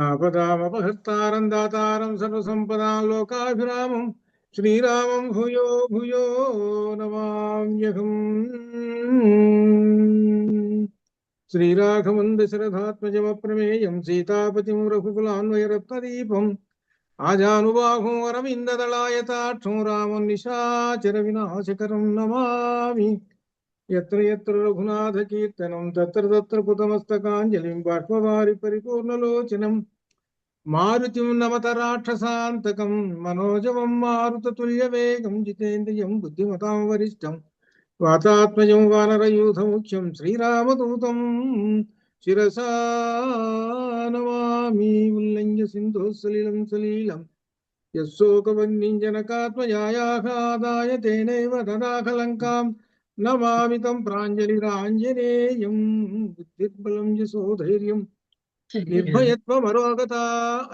ఆపదామపహర్తారం దాతారం సర్వసంపదాం లోకాభిరామం శ్రీరామం భూయో భూయో నమామ్యహం. శ్రీరాఘవం దశరథాత్మజమప్రమేయం సీతాపతిం రఘుకులాన్వయరత్నదీపం ఆజానుబాహుం వరవిందదళాయతాక్షం రామం నిశాచర వినాశకరం నమామి. ఎత్ర ఎత్ర రఘునాథ కీర్తనం తత్ర తత్ర కృతమస్తకాంజలిం బాష్పవారి పరిపూర్ణలోచనం మారుతిం నమత రాక్షసాంతకం మనోజవం మారుతతుల్యవేగం జితేంద్రియం బుద్ధిమతాం వరిష్టం వాతాత్మజం వానరయూథముఖ్యం శ్రీరామదూతం శిరసా నమామి. ఉల్లంఘ్య సింధు సలిలం సలీలం యశోకవన్నిం జనకాత్మజాయాదాయ తేనైవ తదాఖలంకాం నమామి తం ప్రాంజలిరాంజనేయం. బుద్ధిర్బలం యశోధైర్యం నిర్భయత్వమరోగత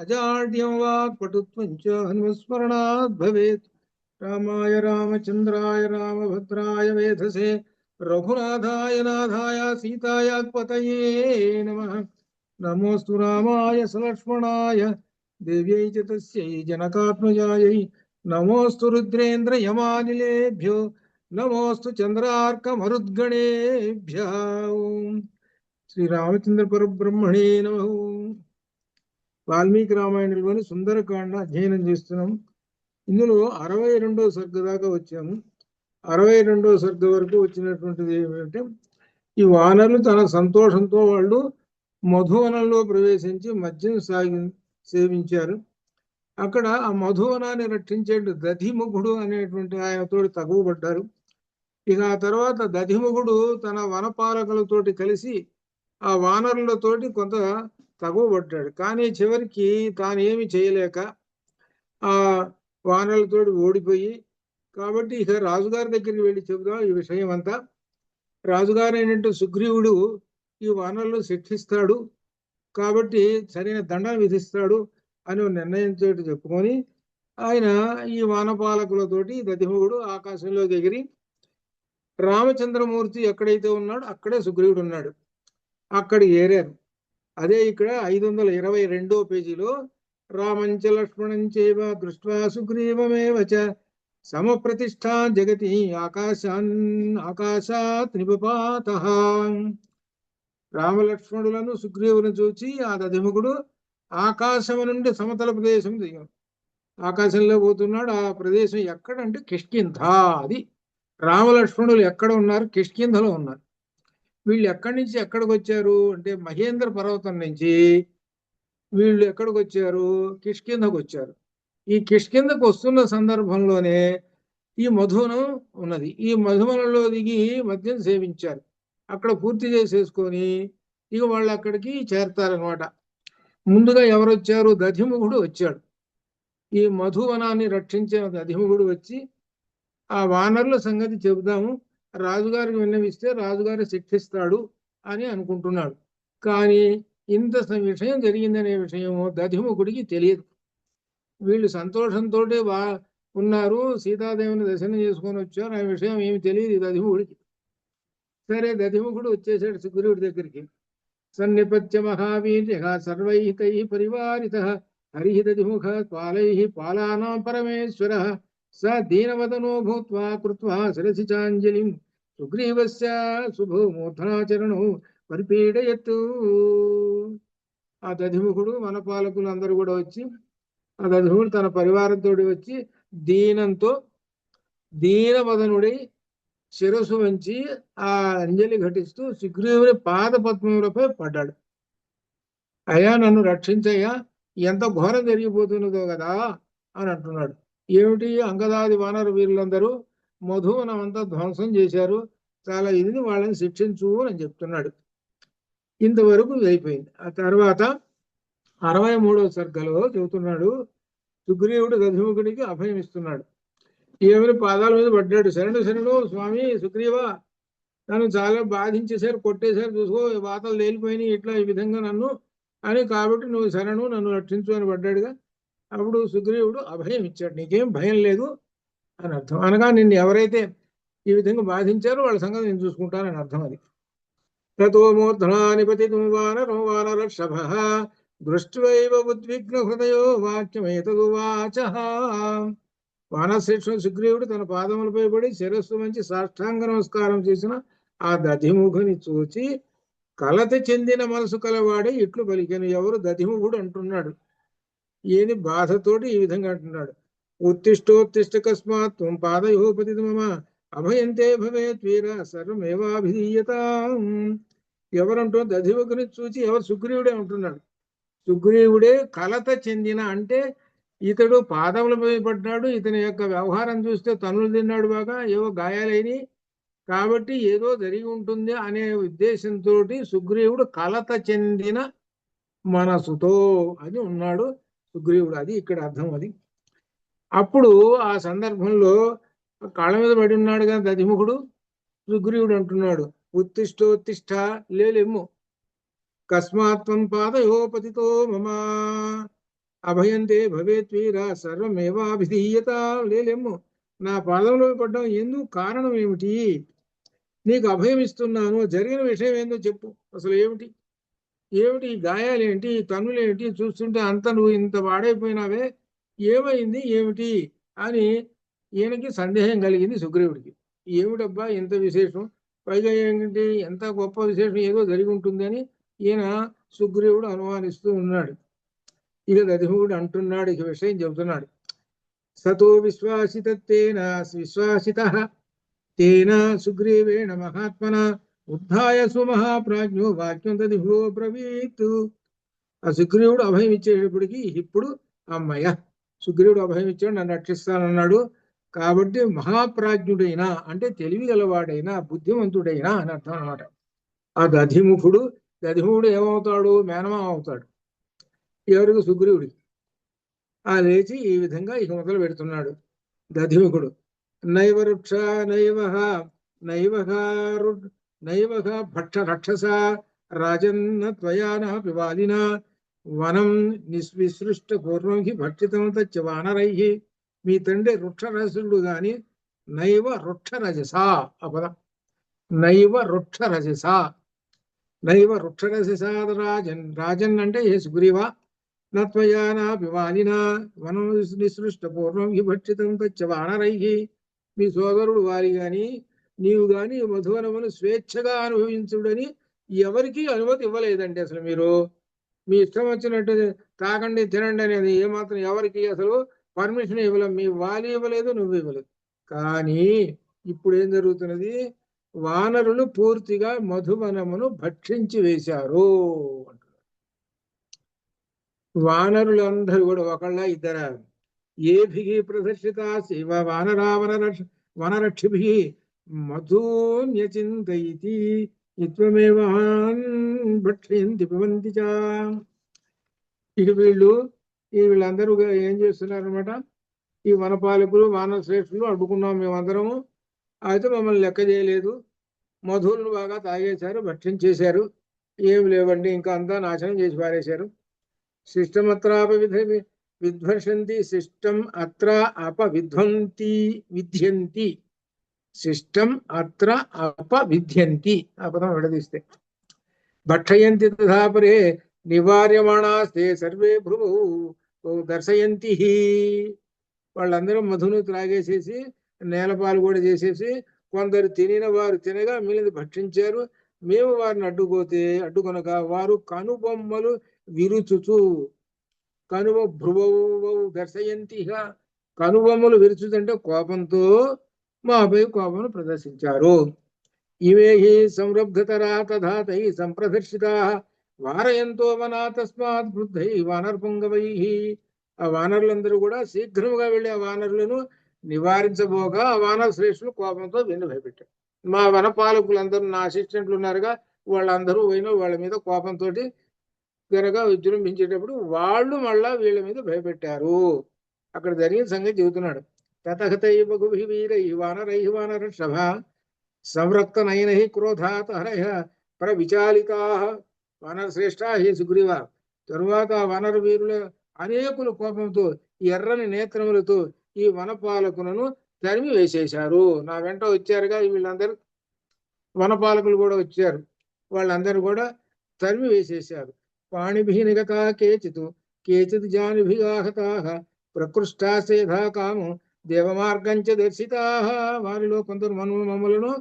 అజాడ్యం వాక్పటుత్వం చ హనుమస్మరణాత్ భవేత్. రామాయ రామచంద్రాయ రామభద్రాయ వేధసే రఘునాథాయ నాథాయ సీతాయాపతయే నమః. నమోస్తు రామాయ సలక్ష్మణాయ దేవ్యై చ తస్యై జనకాత్మజాయై. నమోస్తు రుద్రేంద్ర యమానిలేభ్యో నమోస్తు చంద్రార్కమరుద్గణేభ్యః. శ్రీ రామచంద్ర పరబ్రహ్మణే నమః. వాల్మీకి రామాయణంలోని సుందరకాండ అధ్యయనం చేస్తున్నాం. ఇందులో 62వ సర్గ దాకా వచ్చాము. 62వ సర్గ వరకు వచ్చినటువంటిది ఏమిటంటే, ఈ వానరులు తన సంతోషంతో వాళ్ళు మధువనంలో ప్రవేశించి మద్యం సేవించారు. అక్కడ ఆ మధువనాన్ని రక్షించే దధిముఖుడు అనేటువంటి ఆయనతోటి తగువబడ్డారు. ఇక ఆ తర్వాత దధిముఖుడు తన వనపాలకులతోటి కలిసి ఆ వానరులతోటి కొంత తగువబడ్డాడు. కానీ చివరికి తానేమి చేయలేక ఆ వానరులతోటి ఓడిపోయి, కాబట్టి ఇక రాజుగారి దగ్గరికి వెళ్ళి చెబుదాం ఈ విషయం అంతా. రాజుగారు అయినట్టు సుగ్రీవుడు ఈ వానరులు శిక్షిస్తాడు, కాబట్టి సరైన దండన విధిస్తాడు అని నిర్ణయంతో చెప్పుకొని ఆయన ఈ వానపాలకులతోటి దధిముఖుడు ఆకాశంలోకి ఎగిరి రామచంద్రమూర్తి ఎక్కడైతే ఉన్నాడో అక్కడే సుగ్రీవుడు ఉన్నాడు, అక్కడ ఏరారు. అదే ఇక్కడ 522వ పేజీలో రామంచ లక్ష్మణంచేవ దృష్ట్వా సుగ్రీవమేవ చ సమప్రతిష్ఠా జగతి ఆకాశాత్ నిపపాతః. రామలక్ష్మణులను సుగ్రీవుని చూచి ఆ దధిముఖుడు ఆకాశం నుండి సమతల ప్రదేశం దిగాడు. ఆకాశంలో పోతున్నాడు. ఆ ప్రదేశం ఎక్కడంటే కిష్కింధ. అది రామలక్ష్మణులు ఎక్కడ ఉన్నారు? కిష్కింధలో ఉన్నారు. వీళ్ళు ఎక్కడి నుంచి ఎక్కడికి వచ్చారు అంటే మహేంద్ర పర్వతం నుంచి వీళ్ళు ఎక్కడికి వచ్చారు? కిష్కింధకు వచ్చారు. ఈ కిష్కింధకు వస్తున్న సందర్భంలోనే ఈ మధువనం ఉన్నది. ఈ మధువనంలో దిగి మద్యం సేవించారు. అక్కడ పూర్తి చేసేసుకొని ఇక వాళ్ళు అక్కడికి చేరతారనమాట. ముందుగా ఎవరు వచ్చారు? దధిముఖుడు వచ్చాడు. ఈ మధువనాన్ని రక్షించిన దధిముఖుడు వచ్చి ఆ వానరుల సంగతి చెబుదాము, రాజుగారికి విన్నవిస్తే రాజుగారు శిక్షిస్తాడు అని అనుకుంటున్నాడు. కానీ ఇంత విషయం జరిగిందనే విషయము దధిముఖుడికి తెలియదు. వీళ్ళు సంతోషంతో ఉన్నారు, సీతాదేవిని దర్శనం చేసుకొని వచ్చారు, ఆ విషయం ఏమి తెలియదు దధిముఖుడికి. సరే, దధిముఖుడు వచ్చేసాడు సుగ్రీవుడి దగ్గరికి. సన్నిపత్య మహావీర్య సర్వైతై పరివారిత హరి దధిముఖ పాలై పాలానాం పరమేశ్వర స దీనవదనో భూత్వా కృత్వా శిరసి చాంజలిం సుగ్రీవస్య శుభో మూర్ధనాచరణో పరిపీడయత్తు. ఆ దధిముఖుడు వనపాలకులు అందరూ కూడా వచ్చి, ఆ దధిముఖుడు తన పరివారంతో వచ్చి దీనవదనుడై శిరస్సు వంచి ఆ అంజలి ఘటిస్తూ సుగ్రీవుని పాద పద్మములపై పడ్డాడు. అయ్యా, నన్ను రక్షించయ్యా, ఎంత ఘోరం జరిగిపోతున్నదో కదా అని అంటున్నాడు. ఏమిటి? అంగదాది వానర వీరులందరూ మధువనం అంతా ధ్వంసం చేశారు, చాలా ఇది, వాళ్ళని శిక్షించు అని చెప్తున్నాడు. ఇంతవరకు అయిపోయింది. ఆ తర్వాత 63వ సర్గలో చెబుతున్నాడు, సుగ్రీవుడు దధిముఖుడికి అభయం ఇస్తున్నాడు. ఏమైనా పాదాల మీద పడ్డాడు. శరణు శరణు స్వామి సుగ్రీవ, నన్ను చాలా బాధించేశారు, కొట్టేశారు, చూసుకో వాతలు లేలిపోయినాయి, ఇట్లా ఈ విధంగా నన్ను అని, కాబట్టి నువ్వు శరణు, నన్ను రక్షించు అని పడ్డాడుగా. అప్పుడు సుగ్రీవుడు అభయం ఇచ్చాడు, నీకేం భయం లేదు అని అర్థం. అనగా నిన్ను ఎవరైతే ఈ విధంగా బాధించారో వాళ్ళ సంగతి నేను చూసుకుంటానని అర్థం. అది తతో మూర్ధనాని పతితుం వానరం వానరర్షభః దృష్ట్వైవ ఉద్విగ్న హృదయో వాక్యమేతదువాచ. వానశ్రేష్ఠుడు సుగ్రీవుడు తన పాదములపై పడి శిరస్సు మంచి సాష్టాంగ నమస్కారం చేసిన ఆ దధిముఖుని చూచి కలత చెందిన మనసు కలవాడే ఇట్లు పలికెను. ఎవరు? దధిముఖుడు అంటున్నాడు. ఏది బాధతోటి ఈ విధంగా అంటున్నాడు. ఉత్తిష్టోత్తిష్ట కస్మాత్ త్వం పాదయో పతిత మమ అభయంతే భవేత్ వీర సర్వమేవాభిధీయత. ఎవరంటో దధిముఖుని చూచి ఎవరు? సుగ్రీవుడే అంటున్నాడు. సుగ్రీవుడే కలత చెందిన అంటే ఇతడు పాదములపై పడ్డాడు. ఇతని యొక్క వ్యవహారం చూస్తే తనులు తిన్నాడు, బాగా ఏవో గాయాలైనవి, కాబట్టి ఏదో జరిగి ఉంటుంది అనే ఉద్దేశంతో సుగ్రీవుడు కలత చెందిన మనసుతో అని ఉన్నాడు సుగ్రీవుడు. అది ఇక్కడ అర్థం. అది అప్పుడు ఆ సందర్భంలో కాళ్ళ మీద పడి ఉన్నాడు కదా దధిముఖుడు. సుగ్రీవుడు అంటున్నాడు, ఉత్తిష్టోత్తిష్ట, లేలెమ్ము, కస్మాత్వం పాదయో పతితో మమ అభయంతే భవేత్ వీర సర్వమేవాభిధీయత. లేలెమ్ము, నా పాదంలో పడ్డం ఎందుకు? కారణం ఏమిటి? నీకు అభయం ఇస్తున్నాను, జరిగిన విషయం ఏందో చెప్పు. అసలు ఏమిటి ఏమిటి ఈ గాయాలేంటి, ఈ తన్నులేంటి? చూస్తుంటే అంత నువ్వు ఇంత వాడైపోయినావే, ఏమైంది ఏమిటి అని ఈయనకి సందేహం కలిగింది సుగ్రీవుడికి. ఏమిటబ్బా ఇంత విశేషం, పైగా ఏంటి ఎంత గొప్ప విశేషం, ఏదో జరిగి ఉంటుందని ఈయన సుగ్రీవుడు అనుమానిస్తూ ఉన్నాడు. ఇక దధిముఖుడు అంటున్నాడు, ఇక విషయం చెబుతున్నాడు. సతో విశ్వాసితేన విశ్వాసిత తేన సుగ్రీవేణ మహాత్మన ఉద్ధాయ సుమహాప్రాజ్ఞో వాక్యం తదిభో బ్రవీత్. ఆ సుగ్రీవుడు అభయం ఇచ్చేటప్పటికి ఇప్పుడు అమ్మయ్య, సుగ్రీవుడు అభయం ఇచ్చాడు, నన్ను రక్షిస్తానన్నాడు కాబట్టి మహాప్రాజ్ఞుడైనా అంటే తెలివి గలవాడైనా బుద్ధిమంతుడైనా అని అర్థం అనమాట. ఆ దధిముఖుడు ఏమవుతాడు? మేనమా అవుతాడు. ఎవరికి? సుగ్రీవుడికి. ఆ లేచి ఈ విధంగా ఇక మొదలు పెడుతున్నాడు దధిముఖుడు. నైవ వృక్ష నైవ భక్ష రక్షస రాజన్న త్వయాన పివాలిన వనం విసృష్ట పూర్వం హి భక్షితం తచ్చ వానరై. మీ తండ్రి వృక్షరజసుడు గాని నైవ వృక్షరజస. ఆ పదం నైవ వృక్షరజస, నైవ వృక్షరజసాద రాజన్ అంటే ఏ సుగ్రీవా, నత్వయానా పివాలినా వనం నిసృష్ట పూర్వం హి భక్షితం తచ్చ వానరై. మీ సోదరుడు వారి గాని నీవు గాని మధువనమును స్వేచ్ఛగా అనుభవించుడని ఎవరికి అనుమతి ఇవ్వలేదండి. అసలు మీరు మీ ఇష్టం వచ్చినట్టు తాకండి తినండి అనేది ఏమాత్రం ఎవరికి అసలు పర్మిషన్ ఇవ్వలేదు. మీ వాలి ఇవ్వలేదు, నువ్వు ఇవ్వలేదు. కానీ ఇప్పుడు ఏం జరుగుతున్నది? వానరులు పూర్తిగా మధువనమును భక్షించి వేశారు అంటున్నారు. వానరులందరూ కూడా ఒకళ్ళ ఇద్దర ఏభిః ప్రదర్శితా శివ వనరక్షిభిః మధూన్యచింతయితి నిత్వమేవాన్ భక్షయంతి పిబంతి చ. ఇక వీళ్ళందరూ ఏం చేస్తున్నారనమాట? ఈ వనపాలకులు వానర శ్రేష్ఠులు అడ్డుకున్నాం మేమందరము, అయితే మమ్మల్ని లెక్క చేయలేదు, మధువులను బాగా తాగేశారు, భక్షించేశారు, ఏం లేవండి ఇంకా అంతా నాశనం చేసి పారేశారు. శిష్టమత్రాప విధ్వంసంతి శిష్టం అత్ర అపవిధ్వంతి విధ్యంతి. శిష్టం అత్ర అపవిధ్యంతి ఆ పదం విడదీస్తే భక్షయంతి తథాపరే నివార్యమాణాస్తే సర్వే భ్రువు దర్శయంతి. వాళ్ళందరూ మధును త్రాగేసేసి నేలపాలు కూడా చేసేసి కొందరు తినిన వారు తినగా మిగిలిన భక్షించారు. మేము వారిని అడ్డుకొనక వారు కనుబొమ్మలు విరుచుచు భ్రువౌ దర్శయంతి. కనుబొమ్మలు విరుచుదంటే కోపంతో మాపై కోపమును ప్రదర్శించారు. ఇమే హి సంరబ్ధతరా తథాతై సంప్రదర్శితా వారయంతో వనా తస్మాత్ వృద్ధై వానర్పుంగవై. ఆ వానరులందరూ కూడా శీఘ్రముగా వెళ్ళి ఆ వానరులను నివారించబోగా ఆ వానర శ్రేష్ఠులు కోపంతో వెన్ను భయపెట్టారు. మా వనపాలకులందరూ నా అసిస్టెంట్లు ఉన్నారుగా, వాళ్ళందరూ పోయిన వాళ్ళ మీద కోపంతో కనుక విజృంభించేటప్పుడు వాళ్ళు మళ్ళా వీళ్ళ మీద భయపెట్టారు. అక్కడ జరిగిన సంగతి చెబుతున్నాడు. తతహతై బహుభిః వీరైః వానరైః వానరర్షభ సంరక్తనయనైః క్రోధాత్ హరః ప్రవిచాలితాః. వానర శ్రేష్ఠ, హే సుగ్రీవ, తరువాత వానర వీరుల అనేకులు కోపంతో ఎర్రని నేత్రములతో ఈ వనపాలకులను తరిమి వేసేశారు. నా వెంట వచ్చారుగా వీళ్ళందరూ వనపాలకులు కూడా వచ్చారు. వాళ్ళందరూ కూడా తరిమి వేసేశారు. పాణిభి నిగతా కేచిత్ జానిభిగాహతా ప్రకృష్టాసేధా కాము దేవమార్గంచ దర్శితా. వారిలో కొందరు మమ్మలను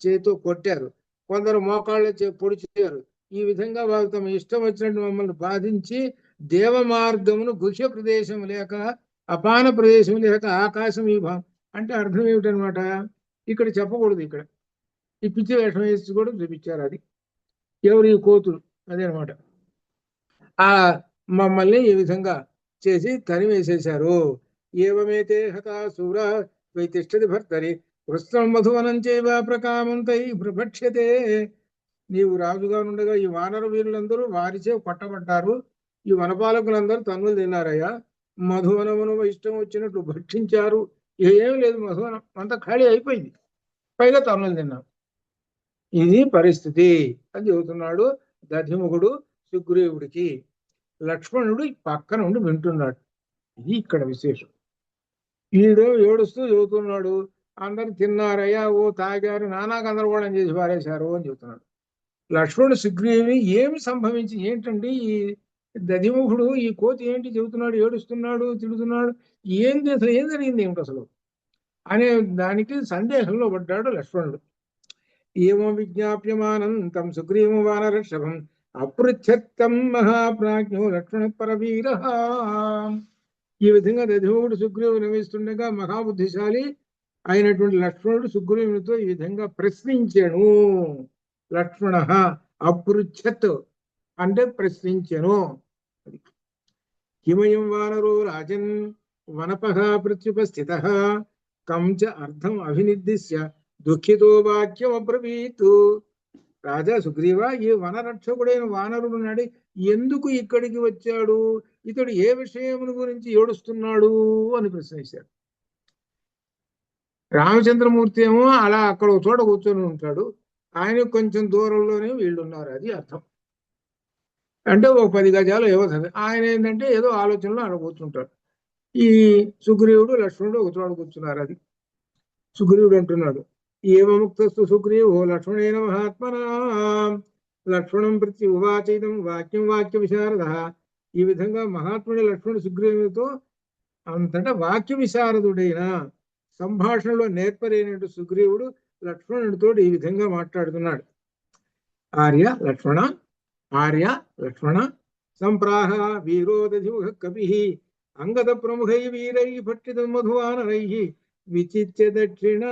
చేతితో కొట్టారు, కొందరు మోకాళ్ళ పొడిచారు. ఈ విధంగా వారు తమ ఇష్టం వచ్చినట్టు మమ్మల్ని బాధించి దేవ మార్గమును గుహ్య ప్రదేశం లేక అపాన ప్రదేశం లేక ఆకాశం ఈ అంటే అర్థం ఏమిటనమాట, ఇక్కడ చెప్పకూడదు. ఇక్కడ ఈ పిచ్చి వేషం వేసి కూడా చూపించారు. అది ఎవరు, ఈ కోతులు. అదేనమాట. ఆ మమ్మల్ని ఈ విధంగా చేసి తరివేసేశారు. ఏవమేతే హతాసూర వైతిష్టది భర్తరి వృస్త్రం మధువనం చేవ ప్రకామంతై ప్రభక్ష్యతే. నీవు రాజుగా ఉండగా ఈ వానర వీరులందరూ వారిచే కొట్టబడ్డారు. ఈ వనపాలకులందరూ తన్నులు తిన్నారయ్యా. మధువనమును ఇష్టం వచ్చినట్లు భక్షించారు. ఏం లేదు, మధువనం అంతా ఖాళీ అయిపోయింది, పైగా తన్నులు తిన్నాం. ఇది పరిస్థితి అని చెబుతున్నాడు దధిముఖుడు సుగ్రీవుడికి. లక్ష్మణుడు పక్కన ఉండి వింటున్నాడు. ఇది ఇక్కడ విశేషం. ఈడు ఏడుస్తూ చెబుతున్నాడు, అందరు తిన్నారయ్యా, ఓ తాగారు, నానా గందరగోళం చేసి పారేశారు అని చెబుతున్నాడు. లక్ష్మణుడు సుగ్రీవుని ఏమి సంభవించి, ఏంటండి ఈ దధిముఖుడు, ఈ కోతి ఏంటి చెబుతున్నాడు, ఏడుస్తున్నాడు, తిడుతున్నాడు, ఏంది అసలు, ఏం జరిగింది ఏమిటి అసలు అనే దానికి సందేహంలో పడ్డాడు లక్ష్మణుడు. ఏమో విజ్ఞాప్యమానం తం సుగ్రీవం వానరక్షభం అపృచ్ఛత్తం మహాప్రాజ్ఞో లక్ష్మణ పరవీర. ఈ విధంగా దధిముఖుడు సుగ్రీవుడు నమిస్తుండగా మహాబుద్ధిశాలి అయినటువంటి లక్ష్మణుడు సుగ్రీవునితో ఈ విధంగా ప్రశ్నించాను. లక్ష్మణ అపృచ్ఛత్ అంటే ప్రశ్నించెను. కిమయం వానరో రాజన్ వనపః ప్రత్యుపస్థిత కంచ అర్థం అభినిర్దిశ్య దుఃఖితో వాక్యం అబ్రవీత్. రాజా సుగ్రీవ, ఈ వనరక్షకుడైన వానరుడు నాడి ఎందుకు ఇక్కడికి వచ్చాడు, ఇతడు ఏ విషయమును గురించి ఏడుస్తున్నాడు అని ప్రశ్నించాడు. రామచంద్రమూర్తి ఏమో అలా అక్కడ ఒక చోట కూర్చొని ఉంటాడు, ఆయన కొంచెం దూరంలోనే వీళ్ళు ఉన్నారు. అది అర్థం. అంటే ఒక 10 గజాలు ఏవో ఆయన ఏంటంటే ఏదో ఆలోచనలో అక్కడ కూర్చుంటాడు. ఈ సుగ్రీవుడు లక్ష్మణుడు ఒక చోట కూర్చున్నారు. అది సుగ్రీవుడు అంటున్నాడు, ఏమముక్తస్తు సుగ్రీవో లక్ష్మణేన మహాత్మనా లక్ష్మణం ప్రతి ఉవాచైతం వాక్యం వాక్య విశారద. ఈ విధంగా మహాత్ముడి లక్ష్మణుడు సుగ్రీవునితో అంతటా వాక్య విశారదుడైన సంభాషణలో నేర్పరైనట్టు సుగ్రీవుడు లక్ష్మణుడితో ఈ విధంగా మాట్లాడుతున్నాడు. ఆర్య లక్ష్మణ సంప్రాహ వీరోదధిముఖ కపి అంగద ప్రముఖై వీరై భట్టితం మధువానరై విచిత్య దక్షిణ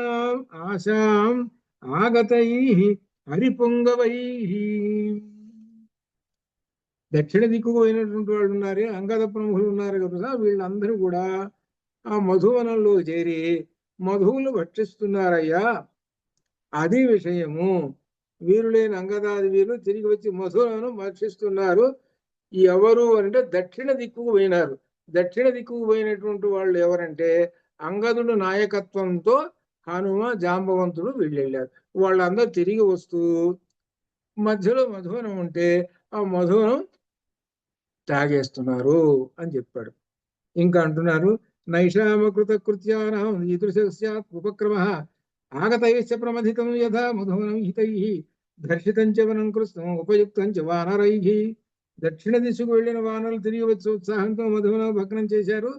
ఆశాం ఆగతై హరిపుంగవై. దక్షిణ దిక్కుకు పోయినటువంటి వాళ్ళు ఉన్నారే, అంగద ప్రముఖులు ఉన్నారు కదా, వీళ్ళందరూ కూడా ఆ మధువనంలో చేరి మధువులు భక్షిస్తున్నారయ్యా. అది విషయము. వీరులైన అంగదాది వీరులు తిరిగి వచ్చి మధువులను భక్షిస్తున్నారు. ఎవరు అంటే దక్షిణ దిక్కుకు పోయినారు. దక్షిణ దిక్కుకు పోయినటువంటి వాళ్ళు ఎవరంటే అంగదుడు నాయకత్వంతో హనుమ, జాంబవంతుడు వీళ్ళు వెళ్ళారు. వాళ్ళందరూ తిరిగి వస్తూ మధ్యలో మధువనం ఉంటే ఆ మధువనం తాగేస్తున్నారు అని చెప్పాడు. ఇంకా అంటున్నారు, నైషామకృత కృత్యానాం ఈదృశ్యాత్ ఉపక్రమ ఆగతైశ్చ ప్రమథితం యథా మధువనం హితై దర్శితం చ వనం కృష్ణం ఉపయుక్తం చ వానరై. దక్షిణ దిశకు వెళ్ళిన వానరులు తిరిగి వచ్చి ఉత్సాహంతో మధువనం భగ్నం చేశారు.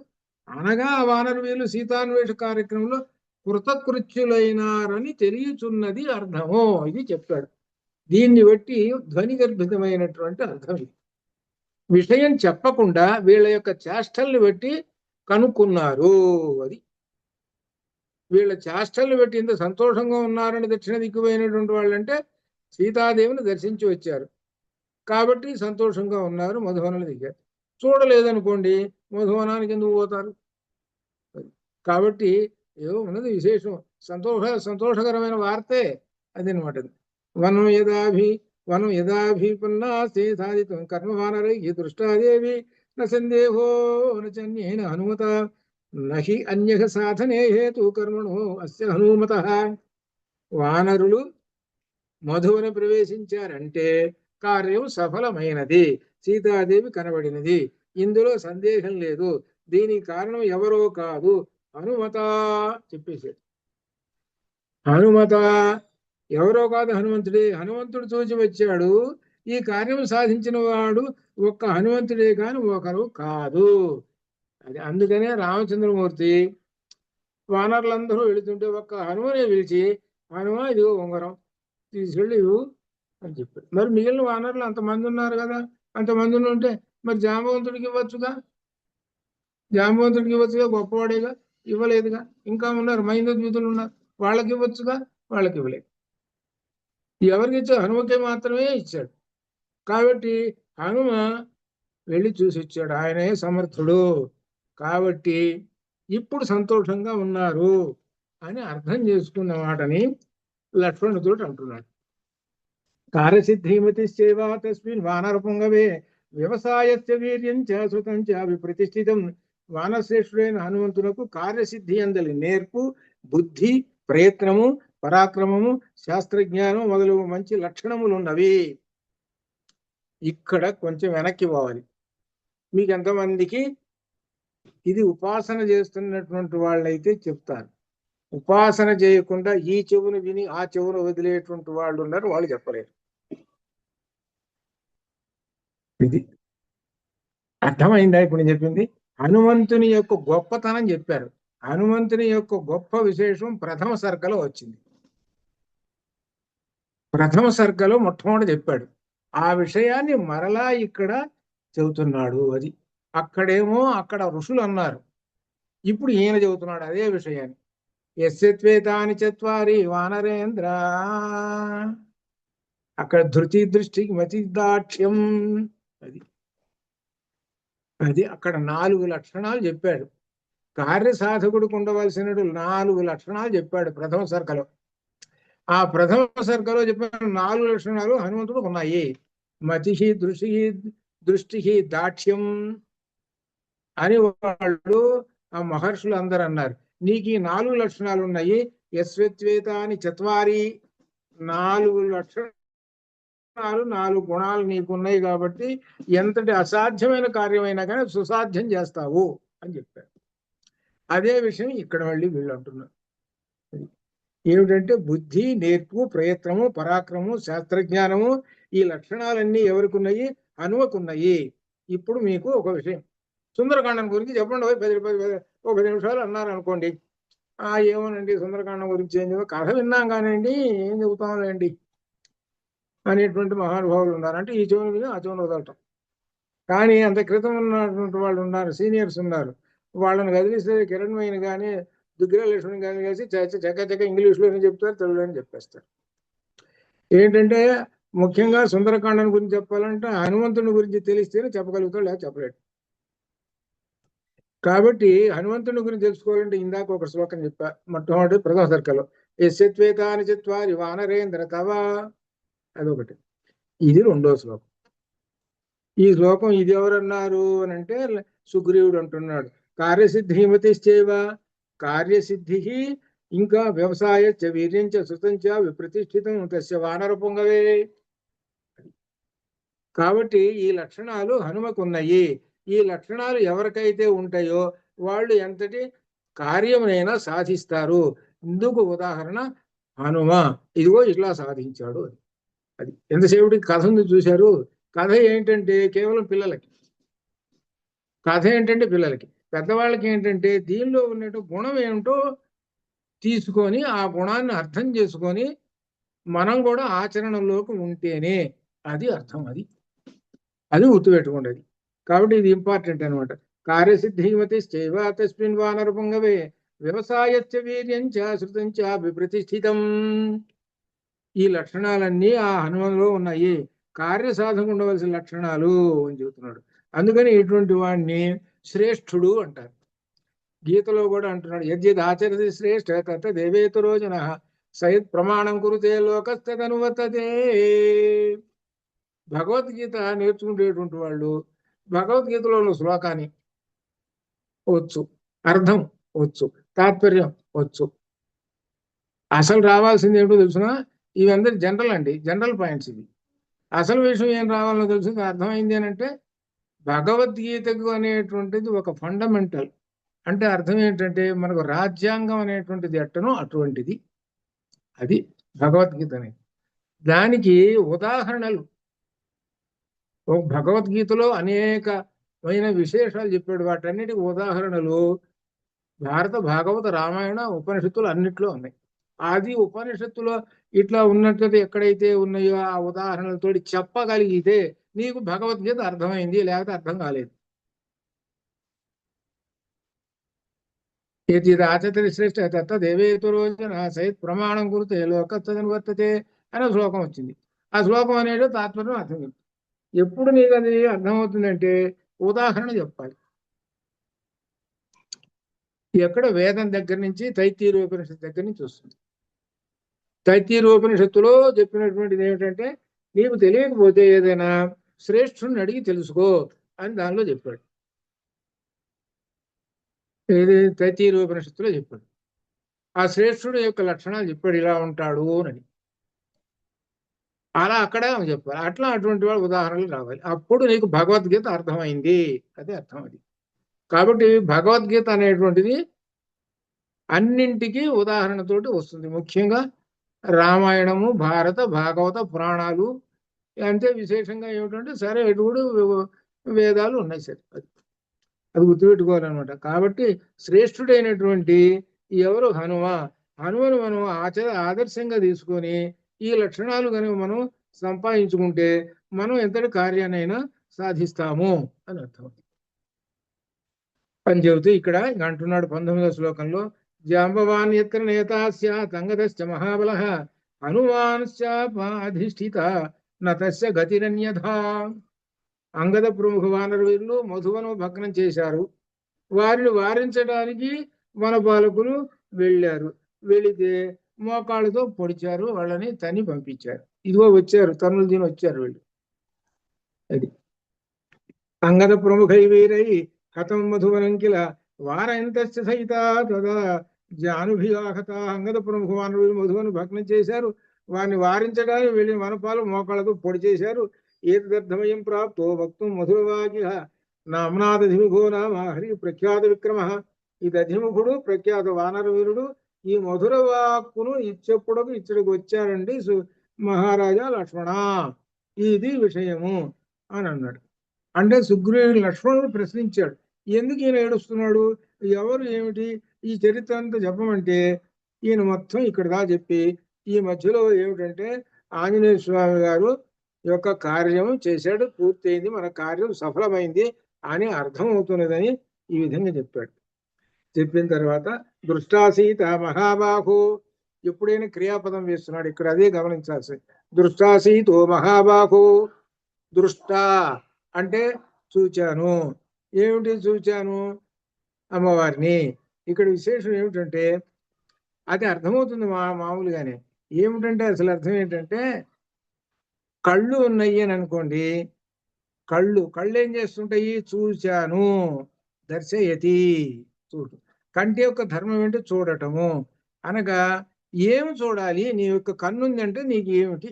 అనగా ఆ వానరు వీళ్ళు సీతాన్వేష కార్యక్రమంలో కృతకృత్యులైనారని తెలియచున్నది అర్థము. ఇది చెప్పాడు. దీన్ని బట్టి ధ్వని గర్భితమైనటువంటి అర్థం ఇది. విషయం చెప్పకుండా వీళ్ళ యొక్క చేష్టల్ని బట్టి కనుక్కున్నారు. అది వీళ్ళ చేష్టల్ని బట్టి ఇంత సంతోషంగా ఉన్నారని దక్షిణ దిక్కుపోయినటువంటి వాళ్ళంటే సీతాదేవిని దర్శించి వచ్చారు కాబట్టి సంతోషంగా ఉన్నారు, మధువనాలు దిగారు. చూడలేదనుకోండి మధువనానికి ఎందుకు పోతారు? కాబట్టి ఏదో ఉన్నది విశేషం, సంతోషకరమైన వార్తే అదనమాట. వనం యదాభిపన్నాస్తే సాధితం కర్మవానరై దృష్టాదేవి న సందేహో నన్యేన హనుమత నహి అన్యః సాధనే హేతు కర్మణో అస్య హనుమత. వానరులు మధువన ప్రవేశించారంటే కార్యం సఫలమైనది, సీతాదేవి కనబడినది, ఇందులో సందేహం లేదు. దీనికి కారణం ఎవరో కాదు, హనుమత చెప్పేశాడు. హనుమత ఎవరో కాదు హనుమంతుడే. హనుమంతుడు చూసి వచ్చాడు. ఈ కార్యం సాధించిన వాడు ఒక్క హనుమంతుడే కాని ఒకరు కాదు. అది అందుకనే రామచంద్రమూర్తి వానరులందరూ వెళుతుంటే ఒక్క హనుమనే పిలిచి, హనుమ ఇదిగో ఉంగరం తీసుకెళ్ళి ఇవ్వు అని చెప్పాడు. మరి మిగిలిన వానరులు అంతమంది ఉన్నారు కదా, అంతమంది ఉంటే మరి జాంబవంతుడికి ఇవ్వచ్చుగా, జాంబవంతుడికి ఇవ్వచ్చుగా, గొప్పవాడేగా, ఇవ్వలేదుగా. ఇంకా ఉన్నారు మైంద్రద్యూతులు ఉన్నారు, వాళ్ళకి ఇవ్వచ్చుగా, వాళ్ళకి ఇవ్వలేదు. ఎవరికి ఇచ్చా? హనుమకే మాత్రమే ఇచ్చాడు. కాబట్టి హనుమ వెళ్ళి చూసి వచ్చాడు, ఆయనే సమర్థుడు. కాబట్టి ఇప్పుడు సంతోషంగా ఉన్నారు అని అర్థం చేసుకున్న మాటని లక్ష్మణుడితో అంటున్నాడు. కార్యసిద్ధిమతిశ్చేవా తస్మిన్ వానర పుంగవే వ్యవసాయస్య వీర్యం చ సుతం చ విప్రతిష్ఠితం. వానశ్రేష్ఠుడైన హనుమంతునకు కార్యసిద్ధి అందలి నేర్పు, బుద్ధి, ప్రయత్నము, పరాక్రమము, శాస్త్రజ్ఞానం మొదలగు మంచి లక్షణములు ఉన్నవి. ఇక్కడ కొంచెం వెనక్కి పోవాలి. మీకు ఎంతమందికి ఇది ఉపాసన చేస్తున్నటువంటి వాళ్ళైతే చెప్తారు, ఉపాసన చేయకుండా ఈ చెవును విని ఆ చెవును వదిలేటువంటి వాళ్ళు ఉన్నారు, వాళ్ళు చెప్పలేరు. ఇది అర్థమైందా ఇప్పుడు నేను చెప్పింది? హనుమంతుని యొక్క గొప్పతనం చెప్పారు. హనుమంతుని యొక్క గొప్ప విశేషం ప్రథమ సర్గలో వచ్చింది. ప్రథమ సర్గలో మొట్టమొదటి చెప్పాడు. ఆ విషయాన్ని మరలా ఇక్కడ చెబుతున్నాడు. అది అక్కడేమో అక్కడ ఋషులు అన్నారు, ఇప్పుడు ఈయన చెబుతున్నాడు అదే విషయాన్ని. యస్యత్వేతాని చత్వారి వానరేంద్ర, అక్కడ ధృతి, దృష్టి, మతి, దాక్ష్యం, అది అది అక్కడ 4 లక్షణాలు చెప్పాడు. కార్యసాధకుడికి ఉండవలసిన 4 లక్షణాలు చెప్పాడు ప్రథమ సర్గలో. ఆ ప్రథమ సర్గలో చెప్పిన 4 లక్షణాలు హనుమంతుడు ఉన్నాయి. మతి, దృష్టి, దాక్ష్యం అని వాళ్ళు ఆ మహర్షులు అందరు అన్నారు. నీకు ఈ 4 లక్షణాలు ఉన్నాయి. యస్వేత అని చత్వారి, 4 లక్షణాలు, 4 గుణాలు నీకున్నాయి. కాబట్టి ఎంతటి అసాధ్యమైన కార్యమైనా కానీ సుసాధ్యం చేస్తావు అని చెప్పారు. అదే విషయం ఇక్కడ మళ్ళీ వీళ్ళు అంటున్నారు. ఏమిటంటే బుద్ధి, నేర్పు, ప్రయత్నము, పరాక్రమము, శాస్త్రజ్ఞానము, ఈ లక్షణాలన్నీ ఎవరికి ఉన్నాయి? హనుమకున్నాయి. ఇప్పుడు మీకు ఒక విషయం, సుందరకాండం గురించి చెప్పండి. 10 నిమిషాలు అన్నారు అనుకోండి. ఏమోనండి సుందరకాండం గురించి ఏం చెప్పి కథ విన్నాం కానివ్వండి, ఏం చెబుతాంలేండి అనేటువంటి మహానుభావులు ఉన్నారు. అంటే ఈ చెవును విని ఆ చెవును వదలటం. కానీ అంత క్రితం ఉన్నటువంటి వాళ్ళు ఉన్నారు, సీనియర్స్ ఉన్నారు. వాళ్ళని కదిలిస్తే కిరణ్మయిని కానీ దుగ్గిరాలక్ష్మిని కానీ కలిసి చక్క ఇంగ్లీష్లోనే చెప్తారు, తెలుగులోనే చెప్పేస్తారు. ఏంటంటే ముఖ్యంగా సుందరకాండం గురించి చెప్పాలంటే హనుమంతుని గురించి తెలిస్తేనే చెప్పగలుగుతాడు, లేదా చెప్పలేడు. కాబట్టి హనుమంతుని గురించి తెలుసుకోవాలంటే ఇందాక ఒక శ్లోకం చెప్పా, మొట్టమొదటి ప్రథమ సర్గలో, యస్యత్వేతాని చత్వారి వానరేంద్ర తవ, అదొకటి. ఇది 2వ శ్లోకం. ఈ శ్లోకం ఇది ఎవరన్నారు అని అంటే సుగ్రీవుడు అంటున్నాడు. కార్యసిద్ధిమతిశ్చేవ, కార్యసిద్ధి ఇంకా వ్యవసాయ వీర్యం చ సుతం చ విప్రతిష్ఠితం తస్య వానర పొంగవే. కాబట్టి ఈ లక్షణాలు హనుమకున్నాయి. ఈ లక్షణాలు ఎవరికైతే ఉంటాయో వాళ్ళు ఎంతటి కార్యమైనా సాధిస్తారు. ఇందుకు ఉదాహరణ హనుమ, ఇదిగో ఇట్లా సాధించాడు. అది ఎంతసేపటికి కథ ఉంది చూశారు. కథ ఏంటంటే కేవలం పిల్లలకి, కథ ఏంటంటే పిల్లలకి. పెద్దవాళ్ళకి ఏంటంటే దీనిలో ఉన్నట్టు గుణం ఏమిటో తీసుకొని ఆ గుణాన్ని అర్థం చేసుకొని మనం కూడా ఆచరణలోకి ఉంటేనే అది అర్థం. అది గుర్తుపెట్టుకోండి. అది కాబట్టి ఇది ఇంపార్టెంట్ అనమాట. కార్యసిద్ధిమతి చైవ తస్మిన్ వానర పుంగవే వ్యవసాయస్య వీర్యం చ శృతం చ విప్రతిష్ఠితం. ఈ లక్షణాలన్నీ ఆ హనుమలో ఉన్నాయి. కార్యసాధకు ఉండవలసిన లక్షణాలు అని చెబుతున్నాడు. అందుకని ఇటువంటి వాడిని శ్రేష్ఠుడు అంటారు. గీతలో కూడా అంటున్నాడు, యద్యద్ ఆచరతి శ్రేష్ఠ తత్ దేవేతరో జనః సయత్ ప్రమాణం కురుతే లోకస్తదనువర్తతే. భగవద్గీత నేర్చుకునేటువంటి వాళ్ళు భగవద్గీతలో ఉన్న శ్లోకాన్ని వచ్చు, అర్థం వచ్చు, తాత్పర్యం వచ్చు. అసలు రావాల్సింది ఏమిటో తెలుసునా? ఇవి అందరి జనరల్ అండి, జనరల్ పాయింట్స్ ఇవి. అసలు విషయం ఏం రావాలో తెలుసు. అర్థమైంది అని అంటే భగవద్గీతకు అనేటువంటిది ఒక ఫండమెంటల్. అంటే అర్థం ఏంటంటే మనకు రాజ్యాంగం అనేటువంటిది ఎట్టనో అటువంటిది. అది భగవద్గీతని. దానికి ఉదాహరణలు భగవద్గీతలో అనేకమైన విశేషాలు చెప్పాడు. వాటన్నిటికి ఉదాహరణలు భారత, భాగవత, రామాయణ, ఉపనిషత్తులు అన్నిట్లో ఉన్నాయి. అది ఉపనిషత్తులో ఇట్లా ఉన్నట్టు ఎక్కడైతే ఉన్నాయో ఆ ఉదాహరణలతో చెప్పగలిగితే నీకు భగవద్గీత అర్థమైంది, లేకపోతే అర్థం కాలేదు. ఆచరి శ్రేష్ఠ తత్త దేవేతో రోజున సహిత్ ప్రమాణం కురితే లోకత్తదని వర్తతే అనే శ్లోకం వచ్చింది. ఆ శ్లోకం అనేది తాత్పర్యం అర్థం చెప్తుంది. ఎప్పుడు నీకు అది అర్థమవుతుందంటే ఉదాహరణ చెప్పాలి. ఎక్కడ వేదం దగ్గర నుంచి తైత్తీరోపనిషత్తు దగ్గర నుంచి వస్తుంది. తైత్తీరోపనిషత్తులో చెప్పినటువంటిది ఏమిటంటే నీకు తెలియకపోతే ఏదైనా శ్రేష్ఠుని అడిగి తెలుసుకో అని దానిలో చెప్పాడు. ఏది తైత్తీరోపనిషత్తులో చెప్పాడు. ఆ శ్రేష్ఠుడు యొక్క లక్షణాలు చెప్పాడు, ఇలా ఉంటాడు అని. అలా అక్కడే చెప్పాలి. అట్లా అటువంటి వాడు ఉదాహరణలు రావాలి. అప్పుడు నీకు భగవద్గీత అర్థమైంది. అదే అర్థం అది. కాబట్టి భగవద్గీత అనేటువంటిది అన్నింటికీ ఉదాహరణతోటి వస్తుంది. ముఖ్యంగా రామాయణము, భారత, భాగవత, పురాణాలు, అంతే. విశేషంగా ఏమిటంటే సరే ఎటుడు వేదాలు ఉన్నాయి. సరే అది గుర్తుపెట్టుకోవాలన్నమాట. కాబట్టి శ్రేష్ఠుడైనటువంటి ఎవరు? హనుమను మనం ఆదర్శంగా తీసుకొని ఈ లక్షణాలు కనుక మనం సంపాదించుకుంటే మనం ఎంతటి కార్యాన్నైనా సాధిస్తాము అని అర్థం అని చెబుతూ ఇక్కడ అంటున్నాడు 19వ శ్లోకంలో, జాంబవాన్ ఎత్ర నేతాస్య తంగదశ్చ మహాబల హనుమాన్శ్చాధిష్ఠిత నతస్య గతిరన్యథా. అంగద ప్రముఖ వానర వీరులు మధువను భగ్నం చేశారు. వారిని వారించడానికి వనపాలకులు వెళ్ళారు. వెళితే మోకాళ్ళతో పొడిచారు, వాళ్ళని తని పంపించారు. ఇదిగో వచ్చారు, తనులు దీని వచ్చారు వీళ్ళు. అది అంగద ప్రముఖై వీరై కథం మధువనంకిల వారంతస్య సహిత తదా జానుభియాహత. అంగద ప్రముఖ వానరులు మధువను భగ్నం చేశారు. వారిని వారించడానికి వెళ్ళిన వనపాలు మోకాళ్ళతో పొడి చేశారు. ఏతదర్థమయం ప్రాప్తో వక్తుం మధురవాక్య నామ్నాదధిముఖో నామ హరి ప్రఖ్యాత విక్రమ. ఈ దధిముఖుడు ప్రఖ్యాత వానర వీరుడు ఈ మధుర వాక్కును ఇచ్చెప్పుడకు ఇచ్చడికి వచ్చారండి మహారాజా లక్ష్మణ, ఇది విషయము అని అన్నాడు. అంటే సుగ్రీవుడు లక్ష్మణుడు ప్రశ్నించాడు, ఎందుకు ఈయన ఏడుస్తున్నాడు, ఎవరు, ఏమిటి, ఈ చరిత్ర అంతా చెప్పమంటే ఈయన మొత్తం ఇక్కడ దా చెప్పి ఈ మధ్యలో ఏమిటంటే ఆంజనేయ స్వామి గారు యొక్క కార్యం చేశాడు, పూర్తయింది, మన కార్యం సఫలమైంది అని అర్థమవుతున్నదని ఈ విధంగా చెప్పాడు. చెప్పిన తర్వాత దృష్టాసీత మహాబాహు, ఎప్పుడైనా క్రియాపదం వేస్తున్నాడు ఇక్కడ, అదే గమనించాల్సి. దృష్టాసీతో మహాబాహు. దృష్ట అంటే చూచాను. ఏమిటి చూచాను? అమ్మవారిని. ఇక్కడ విశేషం ఏమిటంటే అది అర్థమవుతుంది మామూలుగానే. ఏమిటంటే అసలు అర్థం ఏంటంటే కళ్ళు ఉన్నాయి అని అనుకోండి, కళ్ళు ఏం చేస్తుంటాయి? చూచాను, దర్శయతి, చూడు. కంటి యొక్క ధర్మం ఏంటి? చూడటము. అనగా ఏమి చూడాలి? నీ యొక్క కన్నుంది అంటే నీకు ఏమిటి?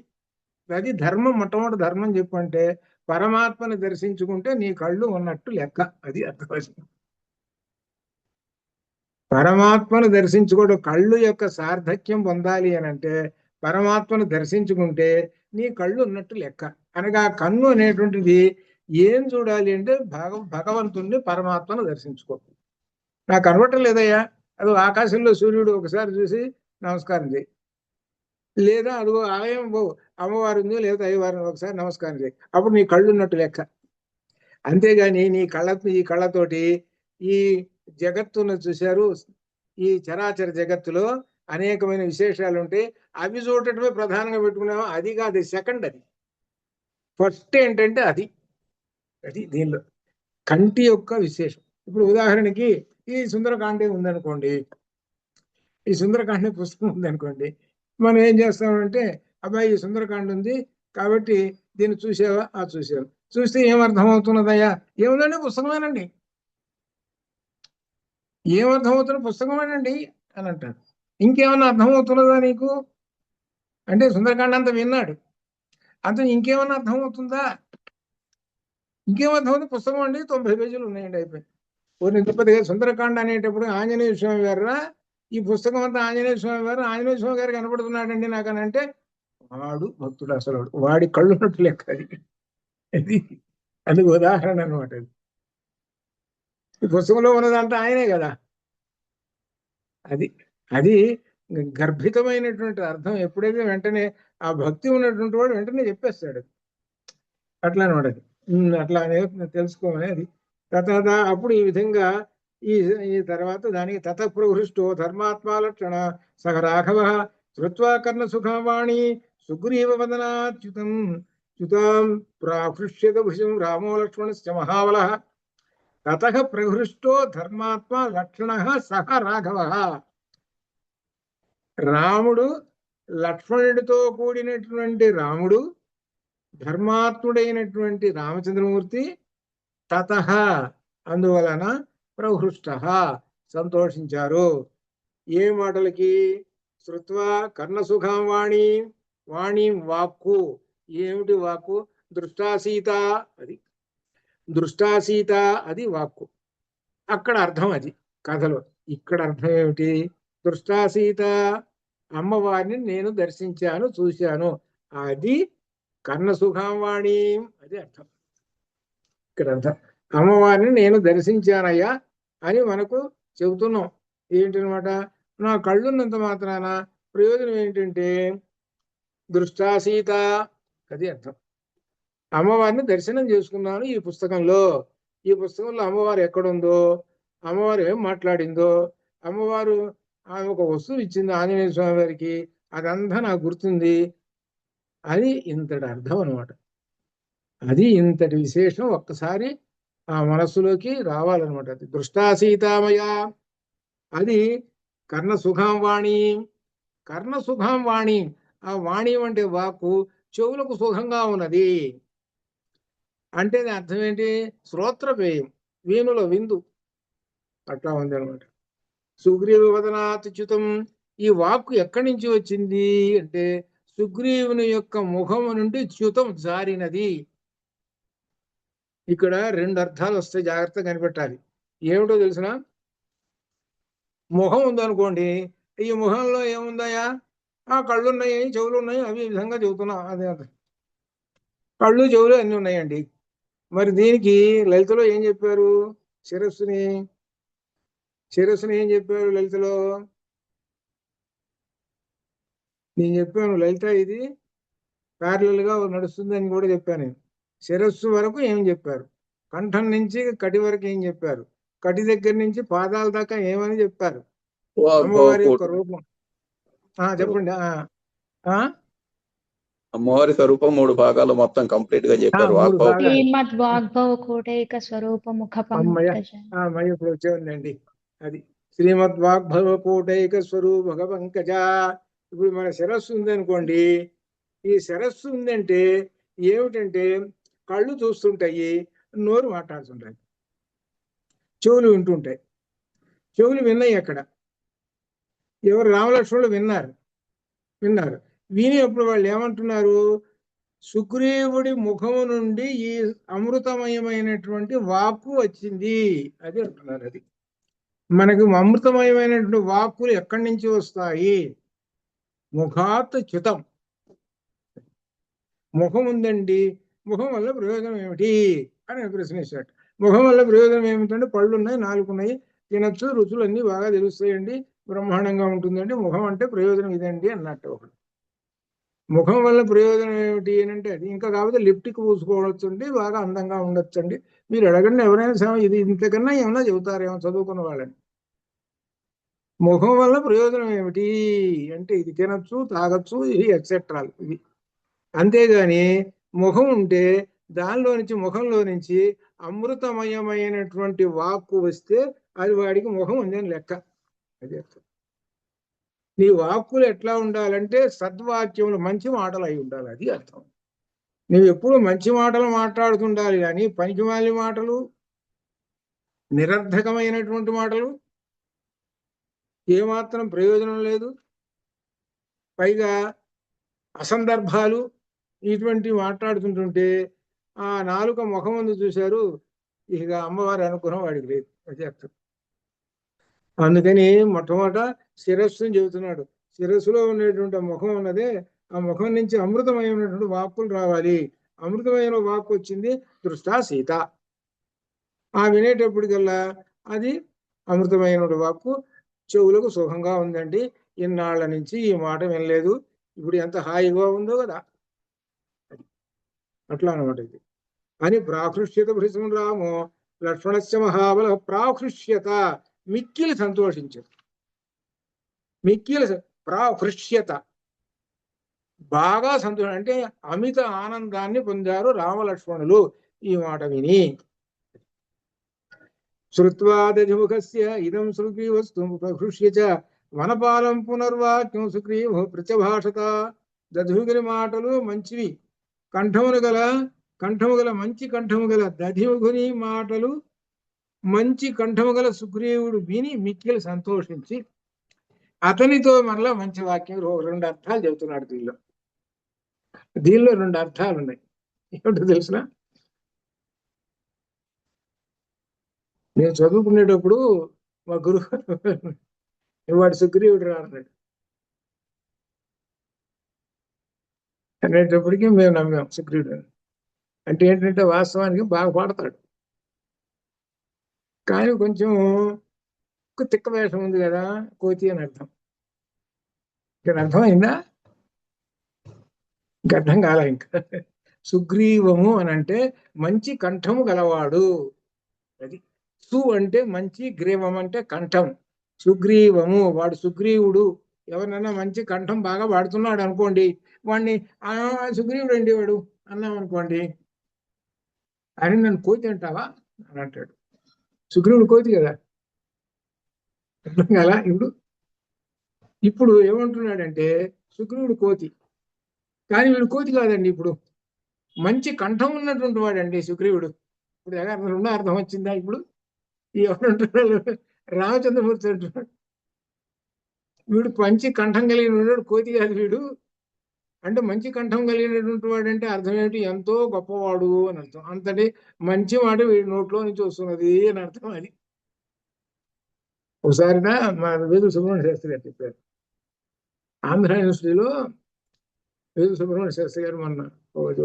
అది ధర్మం. మొట్టమొదటి ధర్మం చెప్పంటే పరమాత్మని దర్శించుకుంటే నీ కళ్ళు ఉన్నట్టు లెక్క. అది అర్థం. పరమాత్మను దర్శించుకోవడం, కళ్ళు యొక్క సార్థక్యం పొందాలి అని అంటే పరమాత్మను దర్శించుకుంటే నీ కళ్ళు ఉన్నట్టు లెక్క. అనగా కన్ను అనేటువంటిది ఏం చూడాలి అంటే భగవంతుణ్ణి, పరమాత్మను దర్శించుకో. నాకు కనబడటం లేదయ్యా, అది ఆకాశంలో సూర్యుడు ఒకసారి చూసి నమస్కారం చేయి, లేదా అదిగో ఆలయం అమ్మవారు ఉంది లేదా అయ్యవారిని ఒకసారి నమస్కారం చేయి, అప్పుడు నీ కళ్ళు ఉన్నట్టు లెక్క. అంతేగాని ఈ కళ్ళతోటి ఈ జగత్తును చూశారు. ఈ చరాచర జగత్తులో అనేకమైన విశేషాలు ఉంటాయి, అవి చూడటమే ప్రధానంగా పెట్టుకున్నాము. అది కాదు, సెకండ్. అది ఫస్ట్ ఏంటంటే అది దీనిలో కంటి యొక్క విశేషం. ఇప్పుడు ఉదాహరణకి ఈ సుందరకాండే ఉందనుకోండి, ఈ సుందరకాండ పుస్తకం ఉందనుకోండి, మనం ఏం చేస్తామంటే అబ్బాయి ఈ సుందరకాండ ఉంది కాబట్టి దీన్ని చూసావా? చూసావు. చూస్తే ఏమర్థం అవుతున్నదయ్యా? ఏముందండి? పుస్తకమేనండి. ఏమర్థమవుతున్న? పుస్తకమేనండి అని అంటాడు. ఇంకేమన్నా అర్థమవుతున్నదా నీకు అంటే సుందరకాండ అంతా విన్నాడు, అంత ఇంకేమన్నా అర్థమవుతుందా? ఇంకేమర్థమవుతుంది? పుస్తకం అండి, 90 పేజీలు ఉన్నాయండి, అయిపోయి. తిరుపతి సుందరకాండ అనేటప్పుడు ఆంజనేయ స్వామి గారు ఈ పుస్తకం అంతా ఆంజనేయ స్వామి గారు కనపడుతున్నాడండి నాకు అని అంటే వాడు భక్తుడు అసలు వాడి కళ్ళు ఉన్నట్టు లెక్క అది. అది అందుకు ఉదాహరణ అనమాట. అది ఈ పుస్తకంలో ఉన్నదంతా ఆయనే కదా. అది అది గర్భితమైనటువంటి అర్థం. ఎప్పుడైతే వెంటనే ఆ భక్తి ఉన్నటువంటి వాడు వెంటనే చెప్పేస్తాడు. అట్లా అనమాట. అది అట్లా అనేది తెలుసుకోమనేది. తత అప్పుడు ఈ విధంగా ఈ ఈ తర్వాత దానికి తత ప్రహృష్టో ధర్మాత్మా లక్షణ సహ రాఘవ శ్రుత్వా కర్ణ సుఖవాణి సుగ్రీవ వదనాచ్యుతం చ్యుతాం ప్రాహృష్యత భుజం రామో లక్ష్మణశ్చ మహాబల తతః ప్రహృష్టో ధర్మాత్మ లక్షణ సహ రాఘవ. రాముడు లక్ష్మణుడితో కూడినటువంటి రాముడు, ధర్మాత్ముడైనటువంటి రామచంద్రమూర్తి, తతః అందువలన ప్రహృష్ట సంతోషించారు. ఏ మాటలకి? శృత్వా కర్ణసుఖాం వాణి, వాణి వాక్కు. ఏమిటి వాక్కు? దృష్టాసీత, అది దృష్టాసీత, అది వాక్కు. అక్కడ అర్థం అది కథలో. ఇక్కడ అర్థం ఏమిటి? దృష్టాసీత, అమ్మవారిని నేను దర్శించాను, చూశాను, అది కర్ణసుఖాం వాణి, అది అర్థం. ఇక్కడ అర్థం అమ్మవారిని నేను దర్శించానయ్యా అని మనకు చెబుతున్నాం. ఏంటనమాట? నా కళ్ళున్నంత మాత్రాన ప్రయోజనం ఏంటంటే దృష్టాసీత, అది అర్థం. అమ్మవారిని దర్శనం చేసుకున్నాను ఈ పుస్తకంలో. ఈ పుస్తకంలో అమ్మవారు ఎక్కడుందో, అమ్మవారు ఏం మాట్లాడిందో, అమ్మవారు ఆమె ఒక వస్తువు ఇచ్చింది ఆంజనేయ స్వామి వారికి, అదంతా నాకు గుర్తుంది. అది ఇంతటి అర్థం అనమాట. అది ఇంతటి విశేషం ఒక్కసారి ఆ మనస్సులోకి రావాలన్నమాట. అది దృష్టాసీతామయ, అది కర్ణసుఖాం వాణి. కర్ణసుఖాం వాణి, ఆ వాణి అంటే వాక్కు చెవులకు సుఖంగా ఉన్నది అంటే అర్థం ఏంటి? శ్రోత్రపేయం, వీణుల విందు, అట్లా ఉంది అనమాట. సుగ్రీవ వదనాత్యుతం, ఈ వాక్కు ఎక్కడి నుంచి వచ్చింది అంటే సుగ్రీవుని యొక్క ముఖము నుండి చ్యుతం జారినది. ఇక్కడ రెండు అర్థాలు వస్తాయి, జాగ్రత్తగా కనిపెట్టాలి. ఏమిటో తెలిసిన? ముఖం ఉందనుకోండి, ఈ ముఖంలో ఏముందయా? ఆ కళ్ళు ఉన్నాయి, చెవులు ఉన్నాయి, అవి ఈ విధంగా చెబుతున్నా. అదే కళ్ళు చెవులు అన్నీ ఉన్నాయండి. మరి దీనికి లలితలో ఏం చెప్పారు? శిరస్సుని ఏం చెప్పారు లలితలో? నేను చెప్పాను లలిత ఇది ప్యారలల్ గా నడుస్తుంది అని కూడా చెప్పాను. శిరస్సు వరకు ఏం చెప్పారు? కంఠం నుంచి కటి వరకు ఏం చెప్పారు? కటి దగ్గర నుంచి పాదాల దాకా ఏమని చెప్పారు? అమ్మవారి యొక్క రూపం చెప్పండి. అమ్మవారి స్వరూపం 3 భాగాలు మొత్తం కంప్లీట్ గా చెప్పారు. ఇప్పుడు వచ్చేయండి. అది శ్రీమద్వాగ్భవ కోటైక స్వరూప పంకజ. ఇప్పుడు మన శిరస్సు ఉందనుకోండి, ఈ శిరస్సు ఉందంటే ఏమిటంటే కళ్ళు చూస్తుంటాయి, నోరు మాట్లాడుతుంటాయి, చెవులు వింటుంటాయి. చెవులు విన్నాయి. అక్కడ ఎవరు? రామలక్ష్మణులు విన్నారు. విని అప్పుడు వాళ్ళు ఏమంటున్నారు? సుగ్రీవుడి ముఖము నుండి ఈ అమృతమయమైనటువంటి వాక్కు వచ్చింది, అది అంటున్నారు. అది మనకు అమృతమయమైనటువంటి వాక్కులు ఎక్కడి నుంచి వస్తాయి? ముఖాత్ చ్యుతం. ముఖం ఉందండి, ముఖం వల్ల ప్రయోజనం ఏమిటి అని ప్రశ్నిస్తాడు. ముఖం వల్ల ప్రయోజనం ఏమిటంటే పళ్ళు ఉన్నాయి, నాలుగు ఉన్నాయి, తినచ్చు, రుచులు అన్నీ బాగా తెలుస్తాయండి, బ్రహ్మాండంగా ఉంటుందండి, ముఖం అంటే ప్రయోజనం ఇదండి అన్నట్టు. ఒకడు ముఖం వల్ల ప్రయోజనం ఏమిటి అని అంటే అది ఇంకా కాకపోతే లిప్టిక్ పూసుకోవచ్చండి, బాగా అందంగా ఉండొచ్చండి. మీరు అడగండి ఎవరైనా ఇది ఇంతకన్నా ఏమన్నా చెబుతారేమో చదువుకున్న వాళ్ళని. ముఖం వల్ల ప్రయోజనం ఏమిటి అంటే ఇది తినచ్చు, తాగొచ్చు, ఇది ఎక్సెట్రా, ఇది. అంతేగాని ముఖం ఉంటే దానిలో నుంచి, ముఖంలో నుంచి అమృతమయమైనటువంటి వాక్కు వస్తే అది వాడికి ముఖం ఉందని లెక్క. అది అర్థం. నీ వాక్కులు ఎట్లా ఉండాలంటే సద్వాక్యములు, మంచి మాటలు అయి ఉండాలి, అది అర్థం. నువ్వు ఎప్పుడు మంచి మాటలు మాట్లాడుతుండాలి, కానీ పనికిమాలి మాటలు, నిరర్ధకమైనటువంటి మాటలు, ఏమాత్రం ప్రయోజనం లేదు, పైగా అసందర్భాలు, ఇటువంటివి మాట్లాడుతుంటుంటే ఆ నాలుక ముఖం ముందు చూశారు, ఇక అమ్మవారి అనుగ్రహం వాడికి లేదు, అది అర్థం. అందుకని మొట్టమొదట శిరస్సుని చెబుతున్నాడు. శిరస్సులో ఉండేటువంటి ముఖం ఉన్నదే, ఆ ముఖం నుంచి అమృతమైనటువంటి వాక్కులు రావాలి. అమృతమైన వాక్కు వచ్చింది దృష్టా సీత. ఆ వినేటప్పటికల్లా అది అమృతమైన వాక్కు చెవులకు సుఖంగా ఉందండి. ఇన్నాళ్ల నుంచి ఈ మాట వినలేదు, ఇప్పుడు ఎంత హాయిగా ఉందో కదా, అట్లా అనమాట ఇది. అని ప్రాకృష్యత భృశం రామో లక్ష్మణస్య మహాబల. ప్రాకృష్యత మిక్కిలి సంతోషించారు. మిక్కిలి ప్రాకృష్యత బాగా సంతోషం అంటే అమిత ఆనందాన్ని పొందారు రామలక్ష్మణులు ఈ మాట విని. శ్రుత్వా దధిముఖస్య ఇదం సుగ్రీవస్తు ప్రహృష్య చ వనపాలం పునర్వాక్యం సుగ్రీవో ప్రత్యభాషత. దధిముఖుని మాటలు మంచివి, కంఠములు గల మంచి కంఠము గల దధిముఖుని మాటలు మంచి కంఠము గల సుగ్రీవుడు విని మిక్కిలి సంతోషించి అతనితో మరలా మంచి వాక్యం 2 అర్థాలు చెబుతున్నాడు. దీనిలో 2 అర్థాలు ఉన్నాయి. ఏమిటో తెలుసునా? నేను చదువుకునేటప్పుడు మా గురువు వాడు సుగ్రీవుడు రా అన్నాడు. అనేటప్పటికీ మేము నమ్మాం సుగ్రీవుడు అంటే ఏంటంటే వాస్తవానికి బాగా పాడతాడు, కానీ కొంచెం తిక్క వేషం ఉంది కదా, కోతి అని అర్థం. ఇక్కడ అర్థమైందా? ఇంకా అర్థం కాల. ఇంకా సుగ్రీవము అని అంటే మంచి కంఠము గలవాడు. అది సు అంటే మంచి, గ్రీవం అంటే కంఠం. సుగ్రీవము వాడు సుగ్రీవుడు. ఎవరినైనా మంచి కంఠం బాగా వాడుతున్నాడు అనుకోండి, వాడిని సుగ్రీవుడు అండి వాడు అన్నాం అనుకోండి, అని నన్ను కోతి అంటావా అని అంటాడు. సుగ్రీవుడు కోతి కదా, అర్థం కదా? ఇప్పుడు ఏమంటున్నాడంటే సుగ్రీవుడు కోతి, కానీ వీడు కోతి కాదండి. ఇప్పుడు మంచి కంఠం ఉన్నటువంటి వాడండి సుగ్రీవుడు. ఇప్పుడు ఉన్న అర్థం వచ్చిందా? ఇప్పుడు ఎవరంటున్నాడు? రామచంద్రమూర్తి అంటున్నాడు వీడు మంచి కంఠం కలిగిన వాడు, కోతి కాదు వీడు. అంటే మంచి కంఠం కలిగినటువంటి వాడు అంటే అర్థం ఏమిటి? ఎంతో గొప్పవాడు అని అర్థం. అంతటి మంచి మాట వీడి నోట్లో నుంచి వస్తున్నది అని అర్థం. అది ఒకసారినా మా వేదు సుబ్రహ్మణ్య శాస్త్రి గారు చెప్పారు. ఆంధ్ర యూనివర్సిటీలో వేదు సుబ్రహ్మణ్య శాస్త్రి గారు మొన్న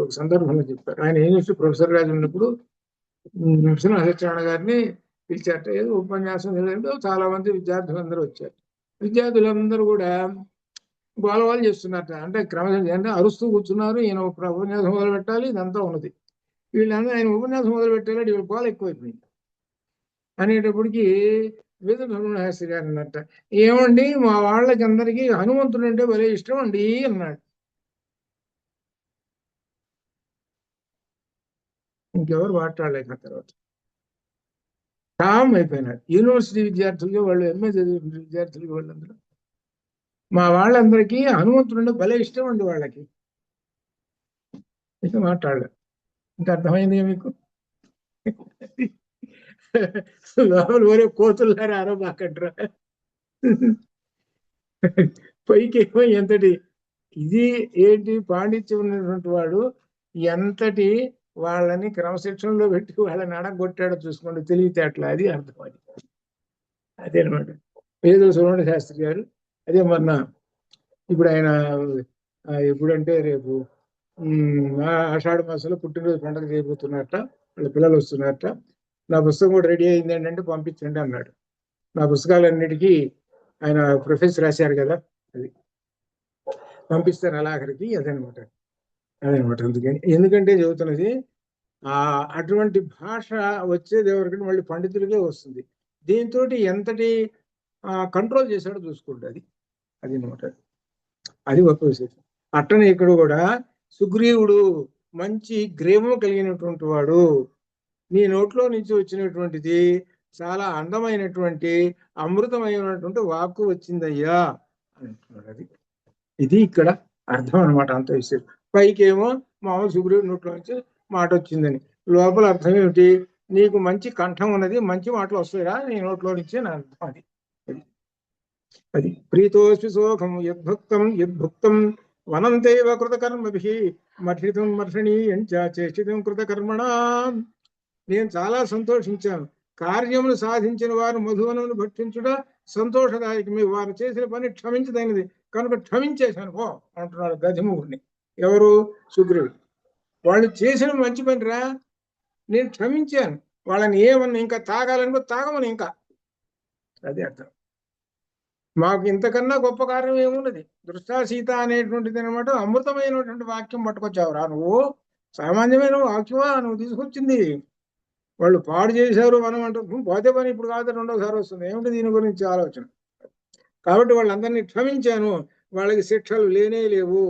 ఒక సందర్భంలో చెప్పారు. ఆయన యూనివర్సిటీ ప్రొఫెసర్ గారు ఉన్నప్పుడు నరసింహ గారిని పిలిచారట. ఏదో ఉపన్యాసం ఏదో చాలా మంది విద్యార్థులందరూ వచ్చారు. విద్యార్థులందరూ కూడా గోలవాళ్ళు చేస్తున్నారట. అంటే క్రమశ అంటే అరుస్తూ కూర్చున్నారు. ఈయన ఉపన్యాసం మొదలు పెట్టాలి, ఇదంతా ఉన్నది. వీళ్ళందరూ ఆయన ఉపన్యాసం మొదలు పెట్టాలి, వీళ్ళ గోల ఎక్కువైపోయింది. అనేటప్పటికీ వేద బ్రహ్మశాస్త్రి గారు అన్నట్ట, ఏమండి మా వాళ్ళకి అందరికీ హనుమంతుడు అంటే భలే ఇష్టం అండి అన్నాడు. ఇంకెవరు మాట్లాడలేక తర్వాత కామ్ అయిపోయినాడు. యూనివర్సిటీ విద్యార్థులకి వాళ్ళు, ఎంఏ చదివే విద్యార్థులకి వాళ్ళందరూ, మా వాళ్ళందరికీ హనుమంతుడు అంటే భలే ఇష్టం అండి వాళ్ళకి. ఇంకా మాట్లాడలేదు. ఇంకా అర్థమైంది మీకు? లోపల ఒరే కోతులారా అరబాకంటారా. పైకేమో ఎంతటి ఇది ఏంటి పాండిత్యం ఉన్నటువంటి వాడు ఎంతటి వాళ్ళని క్రమశిక్షణలో పెట్టి వాళ్ళని అడగొట్టాడో చూసుకోండి, తెలివితేటలు. అది అర్థం. అదేనమాట వేద సుబ్రహ్మణ్య శాస్త్రి గారు. అదే మొన్న ఇప్పుడు ఆయన ఎప్పుడంటే రేపు ఆషాఢ మాసంలో పుట్టినరోజు పండుగ చేయబోతున్నట్ట, వాళ్ళ పిల్లలు వస్తున్నారట. నా పుస్తకం కూడా రెడీ అయింది అంటే పంపించండి అన్నాడు. నా పుస్తకాలన్నిటికీ ఆయన ప్రొఫెసర్ రాశారు కదా, అది పంపిస్తారు అలాఖరికి. అదనమాట. అందుకని ఎందుకంటే చెబుతున్నది అటువంటి భాష వచ్చేది ఎవరికంటే మళ్ళీ పండితులకే వస్తుంది. దీంతో ఎంతటి కంట్రోల్ చేశాడో చూసుకోండి. అది అనమాట. అది గొప్ప విశేషం. అట్టనే ఇక్కడ కూడా సుగ్రీవుడు మంచి గ్రీవం కలిగినటువంటి వాడు, నీ నోట్లో నుంచి వచ్చినటువంటిది చాలా అందమైనటువంటి అమృతమైనటువంటి వాక్కు వచ్చిందయ్యా అంటున్నాడు. ఇది ఇక్కడ అర్థం అనమాట. అంత విషయం. పైకేమో మామూలు సుగ్రీవుడి నోట్లో నుంచి మాట వచ్చిందని, లోపల అర్థం ఏమిటి? నీకు మంచి కంఠం ఉన్నది, మంచి మాటలు వస్తాయిరా నీ నోట్లో నుంచి నా అర్థం. అది ప్రీతోస్మి సోఖం యద్భుక్తం వనంతైవ కృతకర్మభిః మర్షితం మర్షణీయం చ చేష్టితం కృతకర్మణా. నేను చాలా సంతోషించాను. కార్యములు సాధించిన వారు మధువనమును భక్షించుట సంతోషదాయకమే, వారు చేసిన పని క్షమించదగినది కనుక క్షమించేశాను పో అంటున్నాడు దధిముఖుడిని. ఎవరు? సుగ్రీవుడు. వాళ్ళు చేసిన మంచి పని రా, నేను క్షమించాను. వాళ్ళని ఏమన్నా ఇంకా తాగాలనుకో తాగమని, ఇంకా అది అర్థం. మాకు ఇంతకన్నా గొప్ప కార్యం ఏమున్నది? దృష్టా సీత అనేటువంటిది అనమాట అమృతమైనటువంటి వాక్యం పట్టుకొచ్చావురా నువ్వు. సామాన్యమైన వాక్యమా నువ్వు తీసుకొచ్చింది? వాళ్ళు పాడు చేశారు మనం అంటూ పోతే పని ఇప్పుడు కాదు, రెండోసారి వస్తుంది. ఏమిటి దీని గురించి ఆలోచన? కాబట్టి వాళ్ళందరినీ క్షమించాను, వాళ్ళకి శిక్షలు లేనే లేవు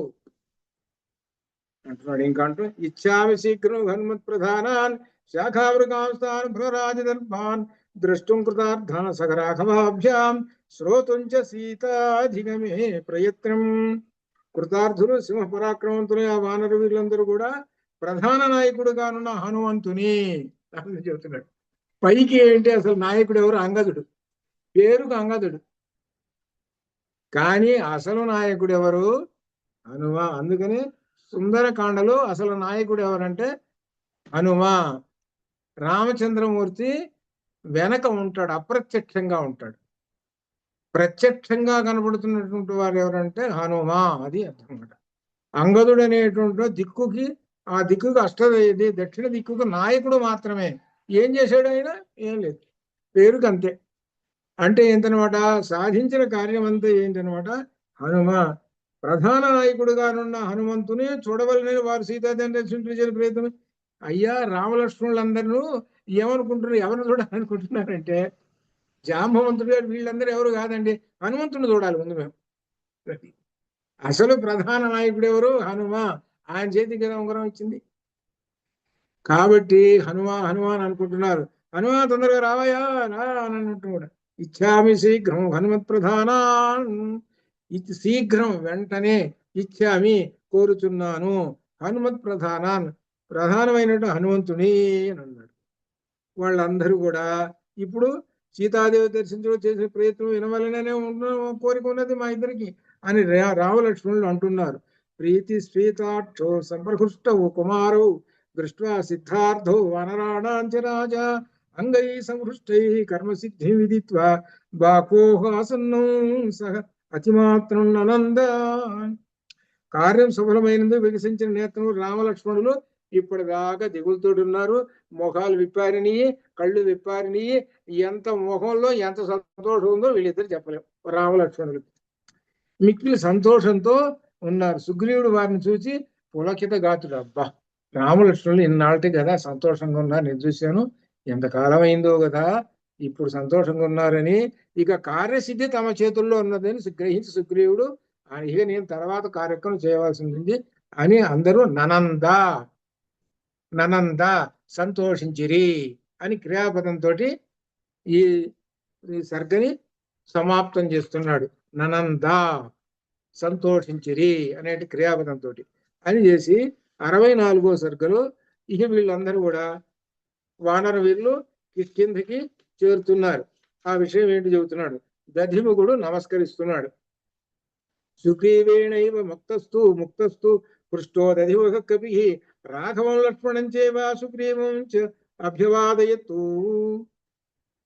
అంటున్నాడు. ఇంకా అంటూ ఇచ్చామి శీఘ్రం హనుమత్ ప్రధానాన్ శాఖావృకాంస్తాన్ భ్రరాజదర్భాన్ ద్రష్టుం కృతార్థాన సగరాఘవాభ్యాం శ్రోతుంచ సీతాధిగమే ప్రయత్నం. కృతార్థులు, సింహ పరాక్రమంతులు ఆ వానర వీరులందరూ కూడా ప్రధాన నాయకుడుగానున్న హనుమంతుని అని చెబుతున్నాడు. పైకి ఏంటి అసలు నాయకుడు ఎవరు? అంగదుడు. పేరుకు అంగదుడు, కానీ అసలు నాయకుడు ఎవరు? హనుమ. అందుకని సుందరకాండలో అసలు నాయకుడు ఎవరంటే హనుమ. రామచంద్రమూర్తి వెనక ఉంటాడు, అప్రత్యక్షంగా ఉంటాడు. ప్రత్యక్షంగా కనబడుతున్నటువంటి వారు ఎవరంటే హనుమ. అది అర్థం అన్నమాట. అంగదుడు అనేటువంటి దిక్కుకి, ఆ దిక్కుకు దక్షిణ దిక్కుకు నాయకుడు మాత్రమే. ఏం చేశాడు ఆయన? ఏం లేదు, పేరుకు అంతే. అంటే ఏంటనమాట? సాధించిన కార్యం అంతా ఏంటనమాట? హనుమ. ప్రధాన నాయకుడుగానున్న హనుమంతుని చూడవలనని వారు సీతాదేవిని దర్శించే ప్రయత్నం. అయ్యా, రామలక్ష్మణులందరూ ఏమనుకుంటున్నారు? ఎవరిని చూడాలనుకుంటున్నారంటే జాంబవంతుడు గారు వీళ్ళందరూ ఎవరు కాదండి, హనుమంతుని చూడాలి ముందు మేము. అసలు ప్రధాన నాయకుడు ఎవరు? హనుమ. ఆయన చేతికి కదా ఉంగరం ఇచ్చింది. కాబట్టి హనుమాన్ అనుకుంటున్నారు. హనుమ తొందరగా రావయా రా అని అన్నట్టు కూడా. ఇచ్చామి శీఘ్రం హనుమత్ ప్రధానాన్. శీఘ్రం, వెంటనే. ఇచ్చామి, కోరుచున్నాను. హనుమత్ ప్రధానాన్, ప్రధానమైనట్టు హనుమంతుని అని అన్నాడు. వాళ్ళందరూ కూడా ఇప్పుడు సీతాదేవి దర్శించడం చేసే ప్రయత్నం వినవలననే కోరిక ఉన్నది మా ఇద్దరికి అని రామలక్ష్మణులు అంటున్నారు. ప్రీతి శ్వేతాక్షో సంప్రహృష్టవు కుమారౌ దృష్ట్వా సిద్ధార్థో వనరాణాంచ రాజా అంగై సంహృష్టై కర్మసిద్ధి విదిత్వా బాకోహాసన్నం సహ అతిమాత్రం నంద. కార్యం సఫలమైనది, వికసించిన నేత్రం రామలక్ష్మణులు ఇప్పటిదాకా దిగులుతోటి ఉన్నారు. మొఖాలు విప్పారిని, కళ్ళు విప్పారిని. ఎంత మొహంలో ఎంత సంతోషం ఉందో వీళ్ళిద్దరు చెప్పలేము. రామలక్ష్మణులు మిక్కిలి సంతోషంతో ఉన్నారు. సుగ్రీవుడు వారిని చూసి పులకిత గాతుడు. అబ్బా, రామలక్ష్మణులు ఇన్నాళ్ళకి కదా సంతోషంగా ఉన్నారు, నేను చూశాను, ఎంతకాలం అయిందో కదా ఇప్పుడు సంతోషంగా ఉన్నారని. ఇక కార్యసిద్ధి తమ చేతుల్లో ఉన్నదని గ్రహించి సుగ్రీవుడు ఇక నేను తర్వాత కార్యక్రమం చేయవలసి ఉంది అని అందరూ ననంద సంతోషించిరి అని క్రియాపదంతో ఈ సర్గని సమాప్తం చేస్తున్నాడు. ననంద సంతోషించిరి అనే క్రియాపదంతో అని చేసి 64వ సర్గలో ఇక వీళ్ళందరూ కూడా వానర వీరులు కిష్కింధకి చేరుతున్నారు. ఆ విషయం ఏంటి చెబుతున్నాడు. దధిముఖుడు నమస్కరిస్తున్నాడు. సుగ్రీవేణైవ ముక్తస్తు పృష్టో దధిముఖ కపి రాఘవం లక్ష్మణం చేవా సుగ్రీవం చ అభ్యవాదయత్తు.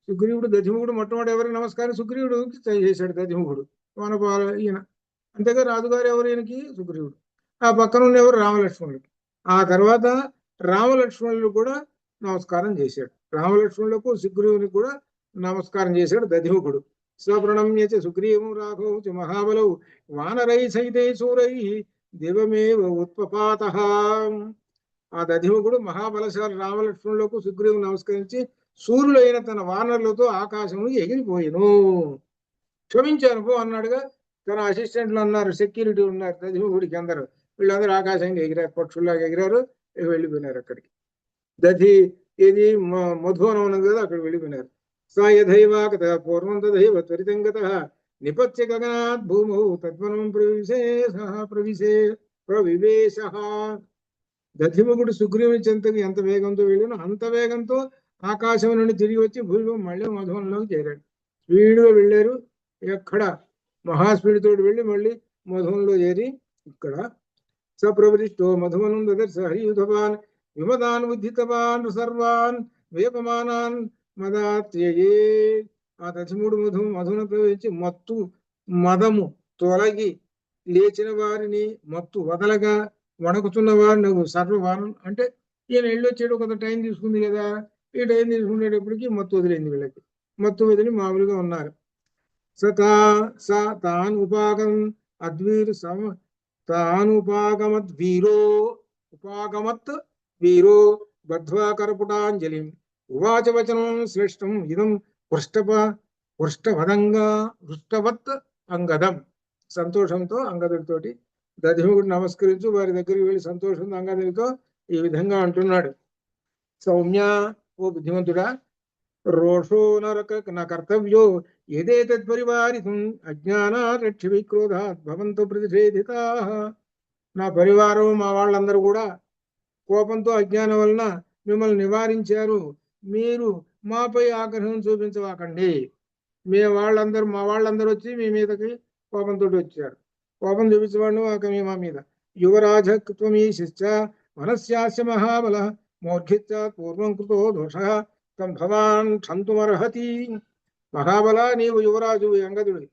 సుగ్రీవుడు దధిముఖుడు మొట్టమొదటి ఎవరికి నమస్కారం? సుగ్రీవుడు చేశాడు దధిముఖుడు. వనపాల ఈయన అంతేగా రాజుగారు ఎవరు ఈయనకి? సుగ్రీవుడు. ఆ పక్కన ఉన్నెవరు? రామలక్ష్మణుడు. ఆ తర్వాత రామలక్ష్మణులు కూడా నమస్కారం చేశాడు. రామలక్ష్మణులకు సుగ్రీవునికి కూడా నమస్కారం చేశాడు దధిముఖుడు. స్వప్రణమ్య సుగ్రీవం రాఘవం చ మహాబలౌ వానరై సైతై సూరై దివమేవ ఉత్పపాత. ఆ దధిముఖుడు మహాబలశాలి రామలక్ష్మణులకు సుగ్రీవు నమస్కరించి సూర్యులైన తన వానరులతో ఆకాశంలో ఎగిరిపోయిను. క్షమించాను పో అన్నాడుగా. తన అసిస్టెంట్లు ఉన్నారు, సెక్యూరిటీ ఉన్నారు దధిముఖుడికి, అందరూ వీళ్ళందరూ ఆకాశానికి ఎగిరారు, పక్షుల్లాగా ఎగిరారు, వెళ్ళిపోయినారు అక్కడికి. దధి ఇది మధువనం ఉన్నది కదా, అక్కడ వెళ్ళిపోయినారు. సా యథైవాగత పూర్వం తథైవ త్వరితం గతః నిపత్య గగనాత్ భూమౌ తద్వనం ప్రవివేశః. దధిముఖుడు సుగ్రీవుని చెంతకు ఎంత వేగంతో వెళ్ళినో అంత వేగంతో ఆకాశం నుండి తిరిగి వచ్చి భూమి మళ్ళీ మధువనంలోకి చేరాడు. స్పీడ్గా వెళ్ళారు. ఎక్కడ మహాస్పీడ్ తోటి వెళ్ళి మళ్ళీ మధువనంలో చేరి ఇక్కడ సప్రవృష్టో మధువనం దదర్శ హరియుధవాన్ విమదాన్ ఉద్ధితవాన్ సర్వాన్ వేపమానాన్ మదాత్యయే. ఆ దశముడు మధున ప్రవేశించి మత్తు మదము తొలగి లేచిన వారిని మత్తు వదలగా వణకుతున్న వారిని సర్వవారం అంటే ఈయన వెళ్ళొచ్చేడు కొంత టైం తీసుకుంది కదా, ఈ టైం తీసుకునేటప్పటికి మత్తు వదిలింది వీళ్ళకి. మత్తు వదిలి మామూలుగా ఉన్నారు. తానుపాగం అద్వీర్ తానుపాగమద్వీరో ఉపాగమత్ వీరో బద్ధ్వా కరపుటాంజలిం ఉవాచ వచనం శ్రేష్టం ఇదం హృష్టవత్ అంగదం. సంతోషంతో అంగదుడితోటి దధిముడు నమస్కరించు వారి దగ్గరికి వెళ్ళి సంతోషంతో అంగదుడితో ఈ విధంగా అంటున్నాడు. సౌమ్య, ఓ బుద్ధిమంతుడా, రోషో న కర్తవ్యో యదేతత్పరివారితం అజ్ఞానారక్షి విక్రోధాత్ భవంతు ప్రతిషేధితాః. నా పరివారం మా వాళ్ళందరూ కూడా కోపంతో అజ్ఞానం వలన మిమ్మల్ని నివారించారు. మీరు మాపై ఆగ్రహం చూపించవాకండి. మా వాళ్ళందరూ వచ్చి మీ మీదకి కోపంతో వచ్చారు. కోపం చూపించవాడు ఒక మా మీద. యువరాజత్వమీశిశ్చ మనస్యాస్య మహాబల మౌర్ఘిత్య పూర్వం కృతో దోష తం భవాన్ క్షంతుమర్హతి. మహాబల, నీవు యువరాజు అంగదుడు.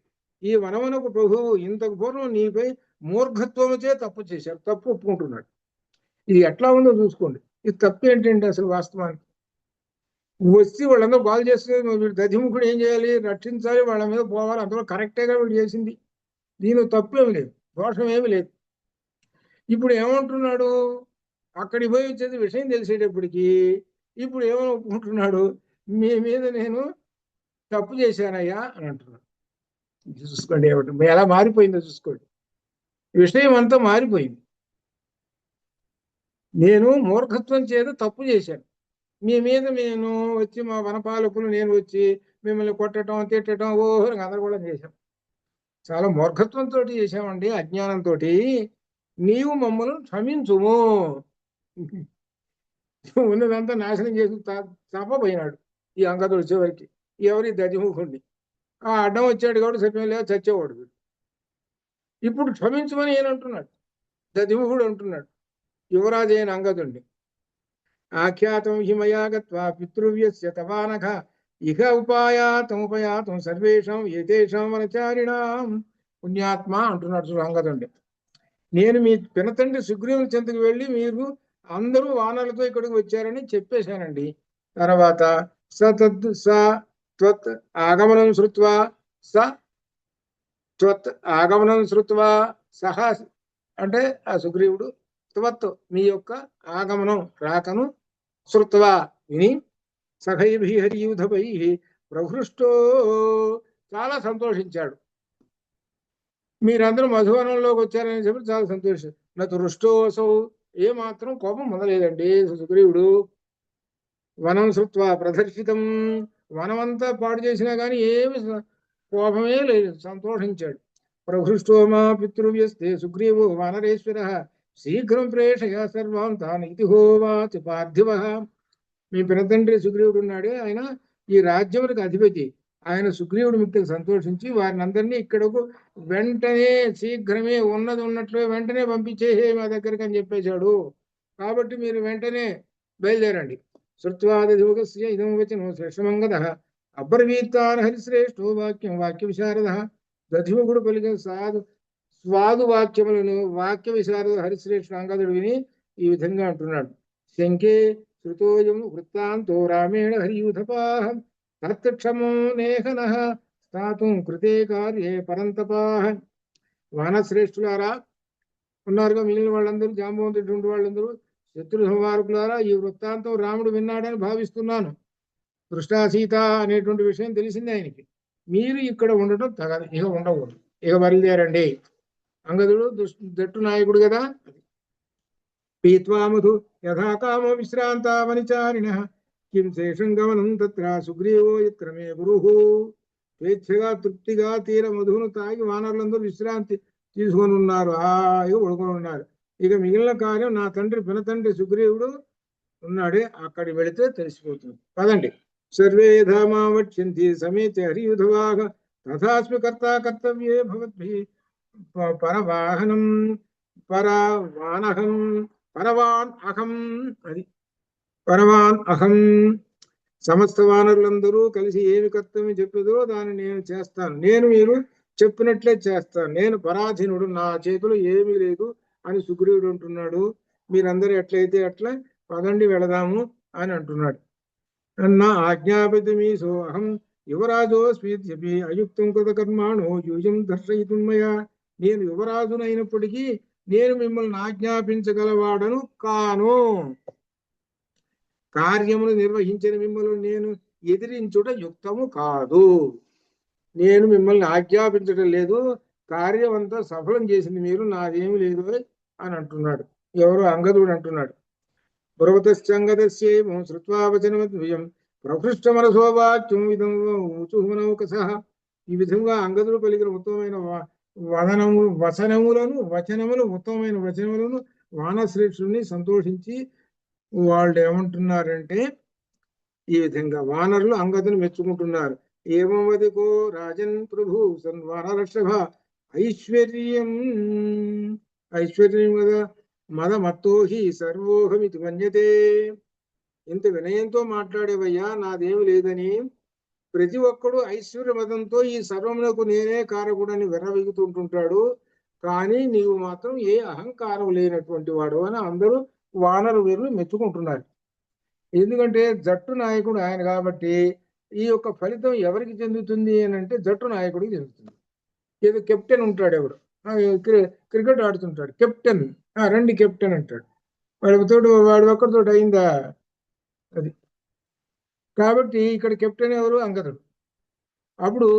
ఈ వనమునకు ప్రభువు ఇంతకు పూర్వం నీపై మూర్ఘత్వముచే తప్పు చేశారు. తప్పు ఒప్పుకుంటున్నాడు. ఇది ఎట్లా ఉందో చూసుకోండి. ఇది తప్పు ఏంటంటే అసలు వాస్తవానికి వచ్చి వాళ్ళందరూ బాగు చేస్తుంది. వీడు దధిముఖుడు ఏం చేయాలి? రక్షించాలి, వాళ్ళ మీద పోవాలి. అందులో కరెక్టేగా వీడు చేసింది. దీని తప్పు ఏమి లేదు, దోషం ఏమి లేదు. ఇప్పుడు ఏమంటున్నాడు? అక్కడికి పోయి వచ్చేది విషయం తెలిసేటప్పటికి ఇప్పుడు ఏమని ఒప్పుకుంటున్నాడు? మీ మీద నేను తప్పు చేశానయ్యా అని అంటున్నాడు. చూసుకోండి ఏమంటే ఎలా మారిపోయిందో చూసుకోండి. విషయం అంతా మారిపోయింది. నేను మూర్ఖత్వం చేత తప్పు చేశాను. మీ మీద నేను వచ్చి మా వనపాలకులు నేను వచ్చి మిమ్మల్ని కొట్టడం తిట్టడం ఓహో గందరగోళం చేశాం. చాలా మూర్ఖత్వంతో చేశామండి, అజ్ఞానంతో. నీవు మమ్మల్ని క్షమించుము. ఉన్నదంతా నాశనం చేసి తప్పపోయినాడు ఈ అంగదుడు చివరికి. ఎవరి దధిముఖుడిని ఆ అడ్డం వచ్చాడు కాబట్టి సత్యం లేదా చచ్చేవాడు. ఇప్పుడు క్షమించమని ఏనంటున్నాడు? దధిముఖుడు అంటున్నాడు యువరాజు అయిన అంగదుడిని. ఆఖ్యాతం హిమయా గత్వా పితృవ్యస్య తవానఘ ఇహ ఉపయాతం సర్వేషాం ఏతేషాం వనచారిణాం. పుణ్యాత్మ అంటున్నాడు చూడు అంగదుడిని. నేను మీ పినతండ్రి సుగ్రీవుని చెంతకు వెళ్ళి మీరు అందరూ వానలతో ఇక్కడికి వచ్చారని చెప్పేశానండి. తర్వాత ఆగమనం శృత్వా సహా అంటే ఆ సుగ్రీవుడు త్వత్ మీ యొక్క ఆగమనం రాకను శృత్వా విని సఖైభి హరియూధపై ప్రహృష్టో చాలా సంతోషించాడు. మీరందరూ మధువనంలోకి వచ్చారని చెప్పి చాలా సంతోషం. నతు రుష్టోసౌ, ఏమాత్రం కోపం మొదలేదండి సుగ్రీవుడు. వనం శృత్వా ప్రదర్శితం, వనమంతా పాడు చేసినా కానీ ఏమి కోపమే లేదు, సంతోషించాడు. ప్రహృష్టో మా పితృవ్యస్తే సుగ్రీవో వానరేశ్వర శీఘ్రం ప్రేషయ సర్వాన్ తాన్ ఇతి హోవాచ పార్థివ. మీ పినతండ్రి సుగ్రీవుడు ఉన్నాడే, ఆయన ఈ రాజ్యములకు అధిపతి. ఆయన సుగ్రీవుడు మిక్కిలి సంతోషించి వారిని అందరినీ ఇక్కడకు వెంటనే శీఘ్రమే ఉన్నది ఉన్నట్లే వెంటనే పంపించేసే మా దగ్గరికి అని చెప్పేశాడు. కాబట్టి మీరు వెంటనే బయలుదేరండి. శృత్వాదివగస్య ఇదం వచనం శ్రేష్టమంగద అబ్రవీత్తాన్ హరిశ్రేష్ఠో వాక్య విశారద. దధిముఖుడు పలికిన స్వాదు వాక్యములను వాక్య విశారద హరిశ్రేష్ఠ అంగదుడు విని ఈ విధంగా అంటున్నాడు. శంకే శృతోయం వృత్తాంతో రామేణ హరియూథపాః తత్క్షమో నేహనః స్థాతుం కృతే కార్యే పరంతపాః. వానశ్రేష్ఠులారా ఉన్నారుగా మిగిలిన వాళ్ళందరూ, జాంబవంతుడు వాళ్ళందరూ శత్రు సంహారకులారా, ఈ వృత్తాంతం రాముడు విన్నాడని భావిస్తున్నాను. దృష్టాసీత అనేటువంటి విషయం తెలిసింది ఆయనకి. మీరు ఇక్కడ ఉండటం తగదు, ఇక ఉండకూడదు, ఇక బయలుదేరండి. అంగదుడు జట్టు నాయకుడు కదా. పీత్వా మధు యథాకామ విశ్రాంత వనిచారిణ కిం శేషం గమనం తత్ర సుగ్రీవో యత్రమే గురుః. స్వేచ్ఛగా తృప్తిగా తీర మధువును తాగి వానరులందరూ విశ్రాంతి తీసుకొని ఉన్నారు, హాయిగా పడుకొని ఉన్నారు. ఇక మిగిలిన కార్యం నా తండ్రి పినతండ్రి సుగ్రీవుడు ఉన్నాడే, అక్కడికి వెళితే తెలిసిపోతుంది. పదండి. సర్వే ధామా వక్ష్యంతి సమేత హరియుధవాహ తథాస్మి కర్తా కర్తవ్యే భవద్భిః పరవాహనం పరవాన్ అహం. అది పరవాన్ అహం సమస్త వానరులందరూ కలిసి ఏమి కర్తవ్యం చెప్పేదో దాన్ని నేను చేస్తాను, నేను మీరు చెప్పినట్లే చేస్తాను, నేను పరాధీనుడు, నా చేతిలో ఏమీ లేదు అని సుగ్రీవుడు అంటున్నాడు. మీరందరూ ఎట్లయితే అట్లా పదండి వెళదాము అని అంటున్నాడు. నా ఆజ్ఞాపతి మీ సోహం యువరాజోస్మి అయుక్తం కృత కర్మాణో యూజం దర్శయితుం మయా. నేను యువరాజునైనప్పటికీ నేను మిమ్మల్ని ఆజ్ఞాపించగలవాడను కాను. కార్యమును నిర్వహించిన మిమ్మల్ని నేను ఎదిరించుట యుక్తము కాదు. నేను మిమ్మల్ని ఆజ్ఞాపించడం లేదు, కార్యం అంతా సఫలం చేసింది మీరు, నాదేమి లేదు అని అంటున్నాడు. ఎవరు? అంగదుడు అంటున్నాడు. బ్రవతశ్చంగదస్యేమో శ్రుత్వా వచనమద్వయం ప్రహృష్టమరసో వాక్యం విధం ఊచుహునౌకసః. ఈ విధంగా అంగదుడు పలికిన ఉత్తమమైన వచనములు ఉత్తమమైన వచనములను వానశ్రేష్ఠుని సంతోషించి వాళ్ళు ఏమంటున్నారంటే, ఈ విధంగా వానరులు అంగదుని మెచ్చుకుంటున్నారు. ఏమవదికో రాజన్ ప్రభు సన్వానరక్షభ ఐశ్వర్యం కదా మదమత్తోహి సర్వోహమితి మన్యతే. ఇంత వినయంతో మాట్లాడేవయ్యా, నాదేమి లేదని. ప్రతి ఒక్కడు ఐశ్వర్య మదంతో ఈ సర్వమునకు నేనే కారకుడని విర్రవీగుతుంటుంటాడు, కానీ నీవు మాత్రం ఏ అహంకారం లేనటువంటి వాడు అని అందరూ వానర వీరులు మెచ్చుకుంటున్నారు. ఎందుకంటే జట్టు నాయకుడు ఆయన కాబట్టి ఈ యొక్క ఫలితం ఎవరికి చెందుతుంది అని అంటే జట్టు నాయకుడికి చెందుతుంది. ఏదో కెప్టెన్ ఉంటాడు, ఎవడు క్రికెట్ ఆడుతుంటాడు, కెప్టెన్ రండి కెప్టెన్ అంటాడు, వాడి ఒక్కడితో అయిందా అది. కాబట్టి ఇక్కడ కెప్టెన్ ఎవరు? అంగదుడు. అప్పుడు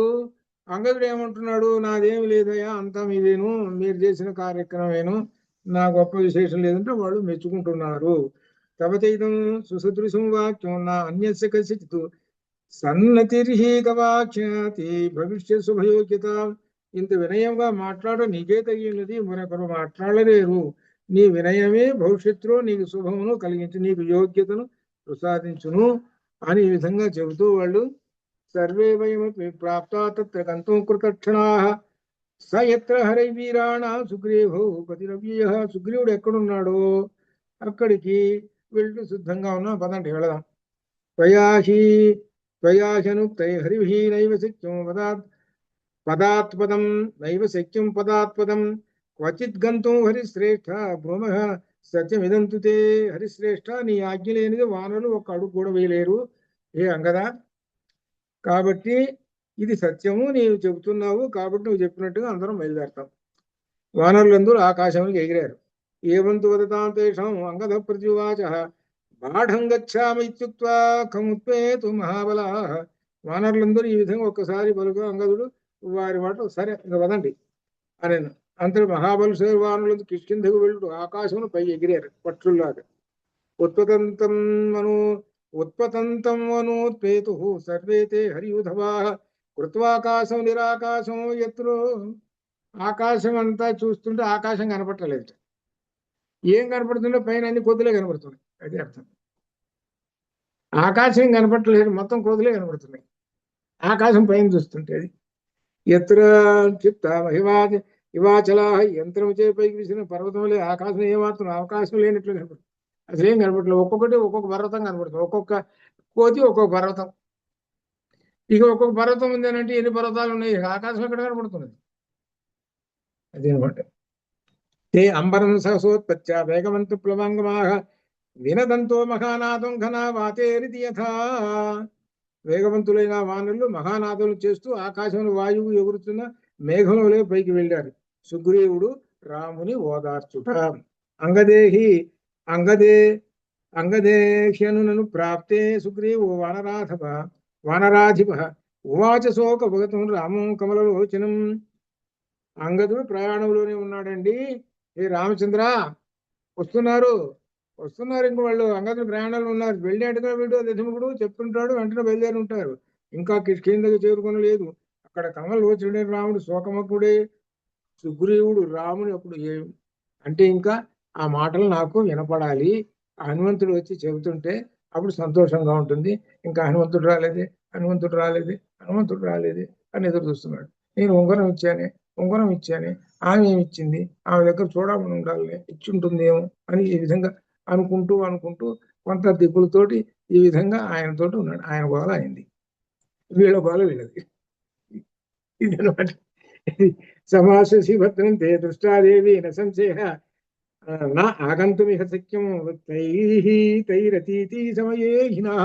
అంగదుడు ఏమంటున్నాడు, నాదేమి లేదయ్యా, అంతా మీదేను, మీరు చేసిన కార్యక్రమేను, నా గొప్ప విశేషం లేదంటే వాళ్ళు మెచ్చుకుంటున్నారు. తవచైతం సుసదృశం వాక్యం నా అన్యస్య కసితు సన్నతిర్హీకవాఖ్యాతి భవిష్య శుభయోగ్యత. ఇంత వినయంగా మాట్లాడ నీకే తగినది, మరొకరు మాట్లాడలేరు. నీ వినయమే భవిష్యత్తులో నీకు శుభమును కలిగించు, నీకు యోగ్యతను ప్రసాదించును అని ఈ విధంగా చెబుతూ వాళ్ళు సర్వే వయమపి ప్రాప్తా తత్ర గంతుం కృతక్షణాః స యత్ర హరై వీరాణ సుగ్రీవో పతిరవ్యయ. సుగ్రీవుడు ఎక్కడున్నాడో అక్కడికి వెళ్తూ సిద్ధంగా ఉన్నాం, పదండి వెళదాం. త్వయాశనుక్తై హరిభి నైవ శక్యం పదాత్పదం నైవ శక్యం పదాత్పదం క్వచిత్ గంతుం హరిశ్రేష్ఠ భూమః సత్యమిదంతు తే. హరిశ్రేష్ఠ, నీ ఆజ్ఞ లేనిది వానరులు ఒక అడుగు కూడా వేయలేరు ఏ అంగదా. కాబట్టి ఇది సత్యము, నీవు చెబుతున్నావు కాబట్టి నువ్వు చెప్పినట్టుగా అందరం బయలుదేరతాం. వానరులందరూ ఆకాశంలోకి ఎగిరారు. ఏవంతు వదతాం తేషాం అంగద ప్రత్యువాచ బాఢం గచ్ఛామి ఇత్యుక్త్వా కముత్పేతు మహాబలాః. వానరులందరూ ఈ విధంగా ఒక్కసారి పలుక అంగదుడు వారి మాట సరే ఇంకా వదండి అని. అంతటి మహాబలుసరి వానరులందరూ కిష్కింధకు వెళ్ళుడు ఆకాశంలో పై ఎగిరారు పక్షుల్లాగా. ఉత్పతంతం మనోత్పేతు సర్వే తే హరియుధవాః కృత్వాకాశం నిరాకాశం ఎత్రో. ఆకాశం అంతా చూస్తుంటే ఆకాశం కనపట్టలేదు. ఏం కనపడుతుందో పైన అన్ని కోతులే కనపడుతున్నాయి, అది అర్థం. ఆకాశం కనపట్టలేదు, మొత్తం కోతులే కనపడుతున్నాయి ఆకాశం పైన చూస్తుంటే. అది ఎత్ర చిత్త హిమాచలా యంత్రం చే పైకి విసిన పర్వతంలో ఆకాశం ఏమాత్రం అవకాశం లేనట్లు కనపడుతుంది, అసలు ఏం కనపడలేదు. ఒక్కొక్కటి ఒక్కొక్క పర్వతం కనపడుతుంది, ఒక్కొక్క కోతి ఒక్కొక్క పర్వతం. ఇక ఒక్కొక్క పర్వతం ఉంది అని అంటే ఎన్ని పర్వతాలు ఉన్నాయి, ఆకాశం ఎక్కడ కనపడుతున్నది. అదేనమాట. తే అంబరం సహసోత్పత్య వేగవంత ప్లవంగమాహ వినదంతో మహానాదం ఘనా వాతేరిది యథా. వేగవంతులైన వానరులు మహానాదములు చేస్తూ ఆకాశంలో వాయువు ఎగురుతున్న మేఘంలో పైకి వెళ్ళారు. సుగ్రీవుడు రాముని ఓదార్చుట. అంగదేహ్యను ప్రాప్తే సుగ్రీవో వానరాధిప ఉవాచ శోక భగతం రామం కమలలోచనం. అంగదుడు ప్రయాణంలోనే ఉన్నాడండి. ఏ రామచంద్ర వస్తున్నారు ఇంక వాళ్ళు అంగదుడు ప్రయాణాలు ఉన్నారు. వెళ్ళేట్టుగా వీడు దశముఖుడు చెప్తుంటాడు, వెంటనే బయలుదేరి ఉంటారు. ఇంకా కిష్కింధకు చేరుకొనలేదు. అక్కడ కమలలోచనుడే రాముడు శోకమకుడే. సుగ్రీవుడు రాముని అప్పుడు అంటే ఇంకా ఆ మాటలు నాకు వినపడాలి, హనుమంతుడు వచ్చి చెబుతుంటే అప్పుడు సంతోషంగా ఉంటుంది. ఇంకా హనుమంతుడు రాలేదే అని ఎదురు చూస్తున్నాడు. నేను ఉంగరం ఇచ్చానే, ఆమె ఏమిచ్చింది, ఆమె దగ్గర చూడమని ఉండాలి, ఇచ్చి ఉంటుందేమో అని ఈ విధంగా అనుకుంటూ కొంత దిక్కులతోటి ఈ విధంగా ఆయనతోటి ఉన్నాడు. ఆయన గోల అయింది, వీళ్ళ గోల వీళ్ళది. ఇది అనమాట. సమాససి భద్రం తే దృష్టాదేవి న సంశయ నా ఆగంతుమిహ సఖ్యం తైరతీతి సమయే హినః.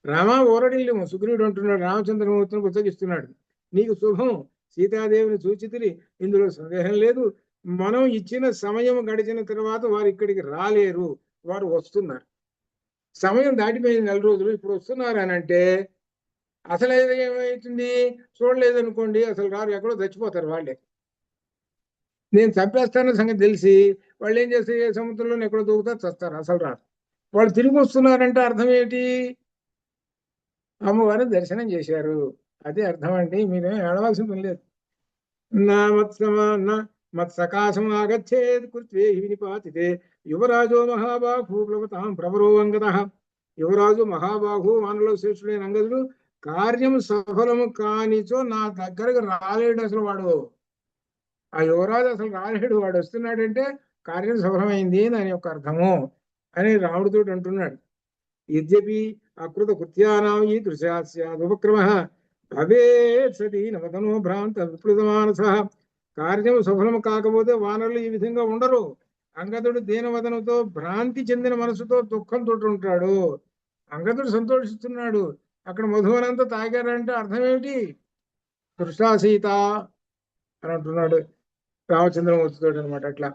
రామ ఓరడిల్లు సుగ్రీవుడు అంటున్నాడు, రామచంద్రమూర్తిని పుస్తకిస్తున్నాడు, నీకు శుభం, సీతాదేవిని సూచితిరి, ఇందులో సందేహం లేదు. మనం ఇచ్చిన సమయం గడిచిన తర్వాత వారు ఇక్కడికి రాలేరు, వారు వస్తున్నారు. సమయం దాటిపోయింది 4 రోజులు, ఇప్పుడు వస్తున్నారు అని అంటే అసలు ఏమవుతుంది, చూడలేదనుకోండి అసలు రారు, ఎక్కడో చచ్చిపోతారు వాళ్ళే. నేను చంపేస్తాన సంగతి తెలిసి వాళ్ళు ఏం చేస్తే సముద్రంలో ఎక్కడో దూకుతారు, చస్తారు, అసలు రారు. వాళ్ళు తిరిగి వస్తున్నారంటే అర్థం ఏంటి, అమ్మవారిని దర్శనం చేశారు, అదే అర్థం అండి. మీరేం ఏడవలసిన పని లేదు. నా మత్సకాశం ఆగచ్చేది కృత్వే వినిపాతితే యువరాజో మహాబాహు ప్లవతాం ప్రవరోవంగతః. యువరాజు మహాబాహు వానలో శ్రేష్ఠుడైన అంగదుడు కార్యం సఫలము కానిచో నా దగ్గరకు రాలేడు అసలు వాడు. ఆ యువరాజు అసలు రాలేడు, వాడు వస్తున్నాడంటే కార్యం సఫలమైంది దాని యొక్క అర్థము అని రాముడితో అంటున్నాడు. యద్యపి అకృత కృత్యానాం ఈ దృశ్యాస్యాదుపక్రమ భవేత్ సతి నవతనో భ్రాంత విప్లుతమానసః. కార్యం సఫలము కాకపోతే వానరులు ఈ విధంగా ఉండరు. అంగదుడు దీనవదనతో భ్రాంతి చెందిన మనసుతో దుఃఖంతో ఉంటాడు. అంగదుడు సంతోషిస్తున్నాడు, అక్కడ మధువనంతా తాగారంటే అర్థం ఏమిటి, దృష్టాసీత అని అంటున్నాడు రామచంద్రమూర్తితో అనమాట. అట్లా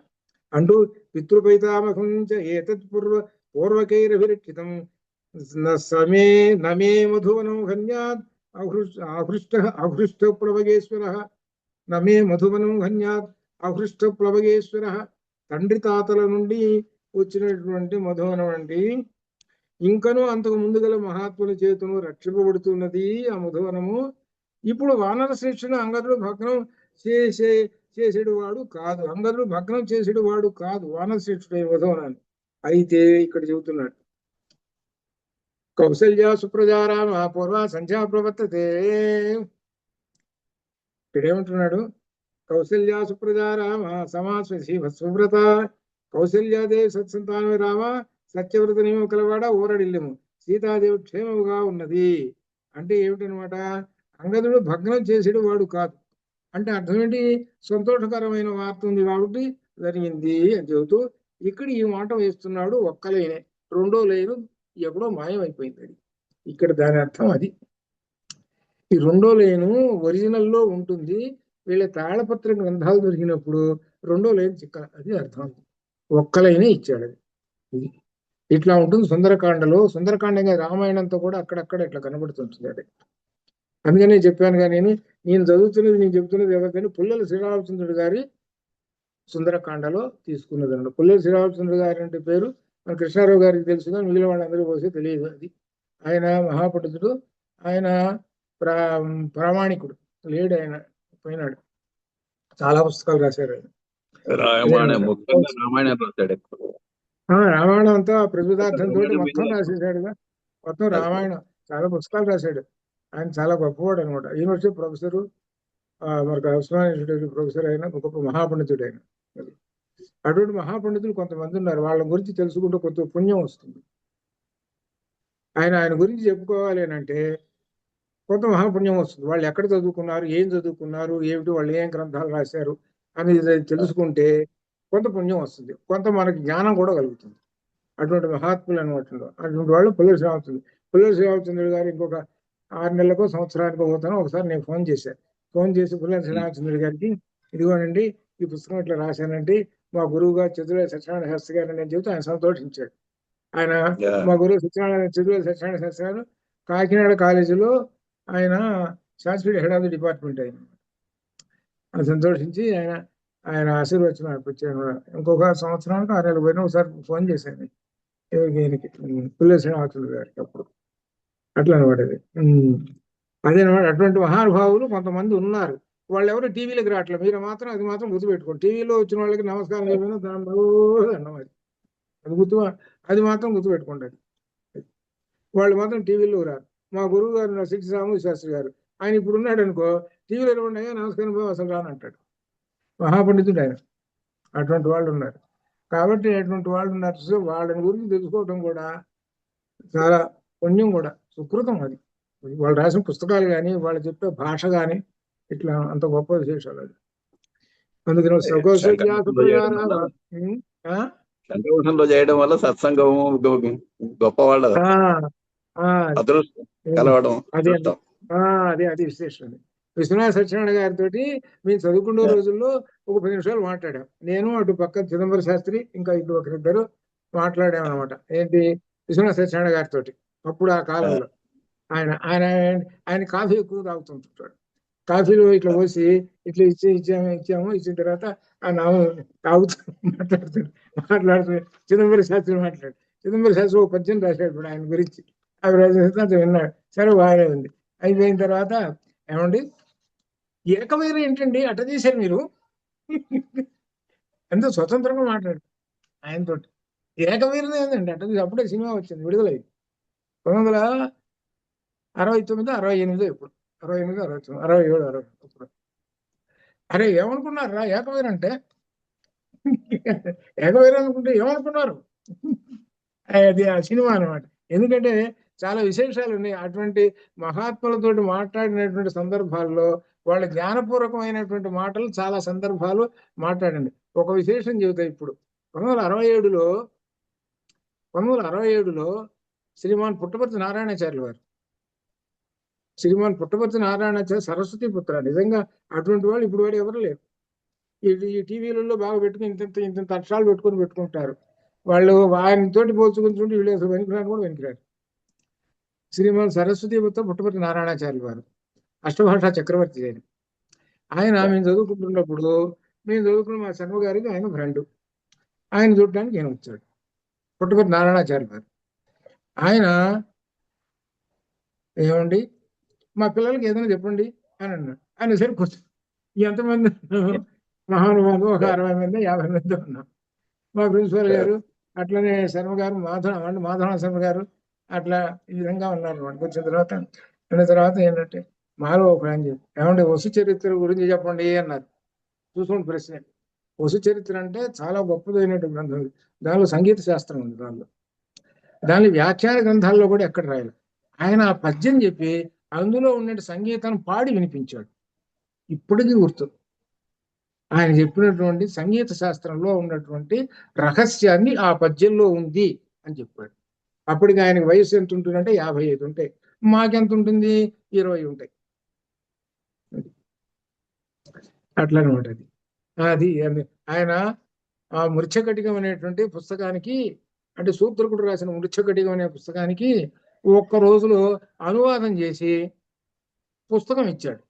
అంటూ పితృపైతామహం చ ఏతత్ పూర్వకైరభిరక్షితం సమే నమే మధువనం హన్యాత్ అహృష్ట ప్లవగేశ్వర. నమే మధువనం హన్యాత్ అహృష్ట ప్లవగేశ్వర. తండ్రి తాతల నుండి వచ్చినటువంటి మధువనం అండి, ఇంకనూ అంతకు ముందు గల మహాత్ముల చేతును రక్షింపబడుతున్నది ఆ మధువనము. ఇప్పుడు వానర శ్రేష్ఠుడు అంగదుడు భగ్నం చేసేడు వాడు కాదు, అంగదుడు భగ్నం చేసేడు వాడు కాదు, వానర శ్రేష్ఠుడు మధువనాన్ని. అయితే ఇక్కడ చెబుతున్నాడు, కౌసల్య సుప్రజారామ పూర్వ సంధ్యా ప్రవర్తతే. ఇక్కడేమంటున్నాడు, కౌసల్య సుప్రజారామ సమాస్వసి సువ్రత. కౌసల్యాదేవి సత్సంతానమే రామ, సత్యవ్రత నియమం కలవాడ ఊరడిల్లెము, సీతాదేవి క్షేమముగా ఉన్నది. అంటే ఏమిటనమాట, అంగదుడు భగ్నం చేసేడు వాడు కాదు అంటే అర్థం ఏంటి, సంతోషకరమైన వార్త ఉంది కాబట్టి జరిగింది అని చెబుతూ ఇక్కడ ఈ మాట వేస్తున్నాడు. ఒక్క లైనే, రెండో లైను ఎప్పుడో మాయమైపోయింది. అది ఇక్కడ దాని అర్థం అది. ఈ రెండో లైను ఒరిజినల్లో ఉంటుంది, వీళ్ళ తాళపత్ర గ్రంథాలు దొరికినప్పుడు రెండో లైన్ చిక్కల, అది అర్థం. ఒక్క లైనే ఇచ్చాడు అది. ఇది ఇట్లా ఉంటుంది సుందరకాండలో. సుందరకాండంగా రామాయణంతో కూడా అక్కడక్కడ ఇట్లా కనబడుతుంటుంది అది. అందుకనే చెప్పాను కానీ నేను చదువుతున్నది నేను చెబుతున్నది ఎవరికైనా పుల్లల శ్రీరామచంద్రుడు గారి సుందరకాండలో తీసుకున్నది అన్నమాట. పుల్లల శ్రీరామచంద్రుడు గారి అంటే పేరు మన కృష్ణారావు గారికి తెలుసుగా, మిగిలిన వాళ్ళందరూ పోతే తెలియదు. అది ఆయన మహాపండితుడు, ఆయన ప్రామాణికుడు లేడు, ఆయన పోయినాడు. చాలా పుస్తకాలు రాశారు ఆయన. రామాయణం అంతా ప్రతిపదార్థంతో మొత్తం రాసేసాడుగా, మొత్తం రామాయణం చాలా పుస్తకాలు రాశాడు. ఆయన చాలా గొప్పవాడు అనమాట. యూనివర్సిటీ ప్రొఫెసరు, మనకు ఉస్మానియా యూనివర్సిటీ ప్రొఫెసర్ అయిన గొప్ప మహాపండితుడు ఆయన. అటువంటి మహాపండితులు కొంతమంది ఉన్నారు, వాళ్ళ గురించి తెలుసుకుంటే కొంత పుణ్యం వస్తుంది. ఆయన గురించి చెప్పుకోవాలి అని అంటే కొంత మహాపుణ్యం వస్తుంది. వాళ్ళు ఎక్కడ చదువుకున్నారు, ఏం చదువుకున్నారు, ఏమిటి, వాళ్ళు ఏం గ్రంథాలు రాశారు అనేది తెలుసుకుంటే కొంత పుణ్యం వస్తుంది, కొంత మనకి జ్ఞానం కూడా కలుగుతుంది. అటువంటి మహాత్ములు అనమాట. అటువంటి వాళ్ళు పుల్లల శ్రీరామచంద్రుడు గారు ఇంకొక 6 నెలలకో సంవత్సరానికో పోతాను. ఒకసారి నేను ఫోన్ చేసి పుల్లల శ్రీరామచంద్రుడు గారికి, ఇదిగోనండి ఈ పుస్తకం ఇట్లా రాశానండి, మా గురువు గారు చతుర్వేద సత్యనారాయణ శాస్త్రి గారు అని చెబితే ఆయన సంతోషించాడు. ఆయన మా గురువు చతుర్వేద సత్యనారాయణ శాస్త్రి గారు కాకినాడ కాలేజీలో ఆయన Sastri head of the department అయిన సంతోషించి ఆయన ఆశీర్వచనం వచ్చాను. ఇంకొక సంవత్సరానికి 6 నెలలు పోయినా ఒకసారి ఫోన్ చేశాను ఈయనకి, పుల్లల శ్రీరామచంద్రుడు గారికి. అప్పుడు అట్లా అనమాట. అదేనమాట. అటువంటి మహానుభావులు కొంతమంది ఉన్నారు. వాళ్ళు ఎవరు టీవీలకు రావట్లేదు. మీరు మాత్రం అది మాత్రం గుర్తుపెట్టుకోండి. టీవీలో వచ్చిన వాళ్ళకి నమస్కారం చెప్పినా దానిలో అన్నమాట, అది మాత్రం గుర్తుపెట్టుకోండి. వాళ్ళు మాత్రం టీవీలో రారు. మా గురువు గారు సిద్ధి రామూర్తి శాస్త్రి గారు, ఆయన ఇప్పుడు ఉన్నాడు అనుకో, టీవీలో ఇవ్వండి నమస్కారం బాబు అసలు రానంటాడు, మహాపండితుడు ఆయన. అటువంటి వాళ్ళు ఉన్నారు. కాబట్టి అటువంటి వాళ్ళు ఉన్నారు. వాళ్ళని గురించి తెలుసుకోవడం కూడా చాలా పుణ్యం కూడా, సుకృతం అది. వాళ్ళు రాసిన పుస్తకాలు కానీ వాళ్ళు చెప్పే భాష కానీ ఇట్లా అంత గొప్ప విశేషాలు అది. అందుకని శంకరభూషణలో చేయడం వల్ల సత్సంగము గొప్ప వాళ్ళ అదృష్టం కలవడం. అది విశేషం. విశ్వనాథ సత్యనారాయణ గారితో మేము చదువుకునే రోజుల్లో ఒక 10 నిమిషాలు మాట్లాడాం. నేను అటు పక్క చిదంబర శాస్త్రి ఇంకా ఇటు ఒకరిద్దరు మాట్లాడామన్నమాట. ఏంటి, విశ్వనాథ సత్యనారాయణ గారితో. అప్పుడు ఆ కాలంలో ఆయన కాఫీ ఎక్కువ తాగుతుంటాడు. కాఫీలో ఇట్లా పోసి ఇట్లా ఇచ్చాము. ఇచ్చిన తర్వాత ఆ నామం తాగుతూ మాట్లాడుతూ చిదంబర శాస్త్రి చిదంబర శాస్త్రి ఒక పద్యం రాశాడు ఇప్పుడు ఆయన గురించి. అవి రాసిన విన్నాడు. సరే బాగానే ఉంది. అయిపోయిన తర్వాత ఏమండి, ఏకవైరు ఏంటండి అట్ట తీశారు మీరు, ఎంతో స్వతంత్రంగా మాట్లాడు ఆయనతో. ఏకవైరుదే ఏంటండి అట్ట తీసి. అప్పుడే సినిమా వచ్చింది, విడుదలైంది 1969, 68 ఇప్పుడు 68, 69, 67, 67. అరే ఏమనుకున్నారా ఏకవైరు అంటే? ఏకవైరు అనుకుంటే ఏమనుకున్నారు? అది ఆ సినిమా అనమాట. ఎందుకంటే చాలా విశేషాలు ఉన్నాయి. అటువంటి మహాత్ములతోటి మాట్లాడినటువంటి సందర్భాల్లో వాళ్ళ జ్ఞానపూర్వకమైనటువంటి మాటలు చాలా సందర్భాలు మాట్లాడండి. ఒక విశేషం చెబుతా. ఇప్పుడు 1967లో శ్రీమాన్ పుట్టపర్తి నారాయణాచార్యులు వారు, సరస్వతి పుత్ర. నిజంగా అటువంటి వాళ్ళు ఇప్పుడు వాడు ఎవరు లేరు. ఈ టీవీలలో బాగా పెట్టుకుని ఇంత అక్షరాలు పెట్టుకుంటారు వాళ్ళు. ఆయనతోటి పోల్చుకుంటుంటే వీళ్ళు అసలు వెనుకరాడు కూడా వెనుకరాడు. శ్రీమాన్ సరస్వతి పుత్ర పుట్టపర్తి నారాయణాచార్యులు వారు అష్టభాషా చక్రవర్తి అయిన ఆయన. మేము చదువుకున్న మా శర్మ గారికి ఆయన ఫ్రెండ్. ఆయన చూడటానికి ఆయన వచ్చాడు, పుట్టపర్తి నారాయణాచార్యులు గారు. ఆయన ఏమండి మా పిల్లలకి ఏదైనా చెప్పండి అని అన్నాడు. ఆయన సరే కూర్చో, ఎంతమంది మహానుభావులు, ఒక 60 మంది 50 మంది ఉన్నాం. మా ప్రిన్సిపల్ గారు అట్లనే శర్మ గారు, మాధవ శర్మ గారు అట్లా ఈ విధంగా ఉన్నారు. వాడికి వచ్చిన తర్వాత ఏంటంటే మాలో ఒక ప్లాన్ చెప్పి, ఏమంటే వసు చరిత్ర గురించి చెప్పండి అన్నారు. చూసుకోండి ప్రశ్న. వసు చరిత్ర అంటే చాలా గొప్పదైనటువంటి గ్రంథం. దానిలో సంగీత శాస్త్రం ఉంది. దాని వ్యాఖ్యాన గ్రంథాల్లో కూడా ఎక్కడ రాయాలి. ఆయన ఆ పద్యం చెప్పి అందులో ఉన్న సంగీతాన్ని పాడి వినిపించాడు. ఇప్పటికీ గుర్తు. ఆయన చెప్పినటువంటి సంగీత శాస్త్రంలో ఉన్నటువంటి రహస్యాన్ని ఆ పద్యంలో ఉంది అని చెప్పాడు. అప్పటికి ఆయనకి వయసు ఎంత ఉంటుందంటే 55 ఉంటాయి. మాకెంత ఉంటుంది? 20 ఉంటాయి. అట్లనమాట అది. ఆయన ఆ మృచ్ఛకటికం అనేటువంటి పుస్తకానికి, అంటే సూత్రకుడు రాసిన మృచ్ఛకటికం అనే పుస్తకానికి ఒక్క రోజులో అనువాదం చేసి పుస్తకం ఇచ్చాడు.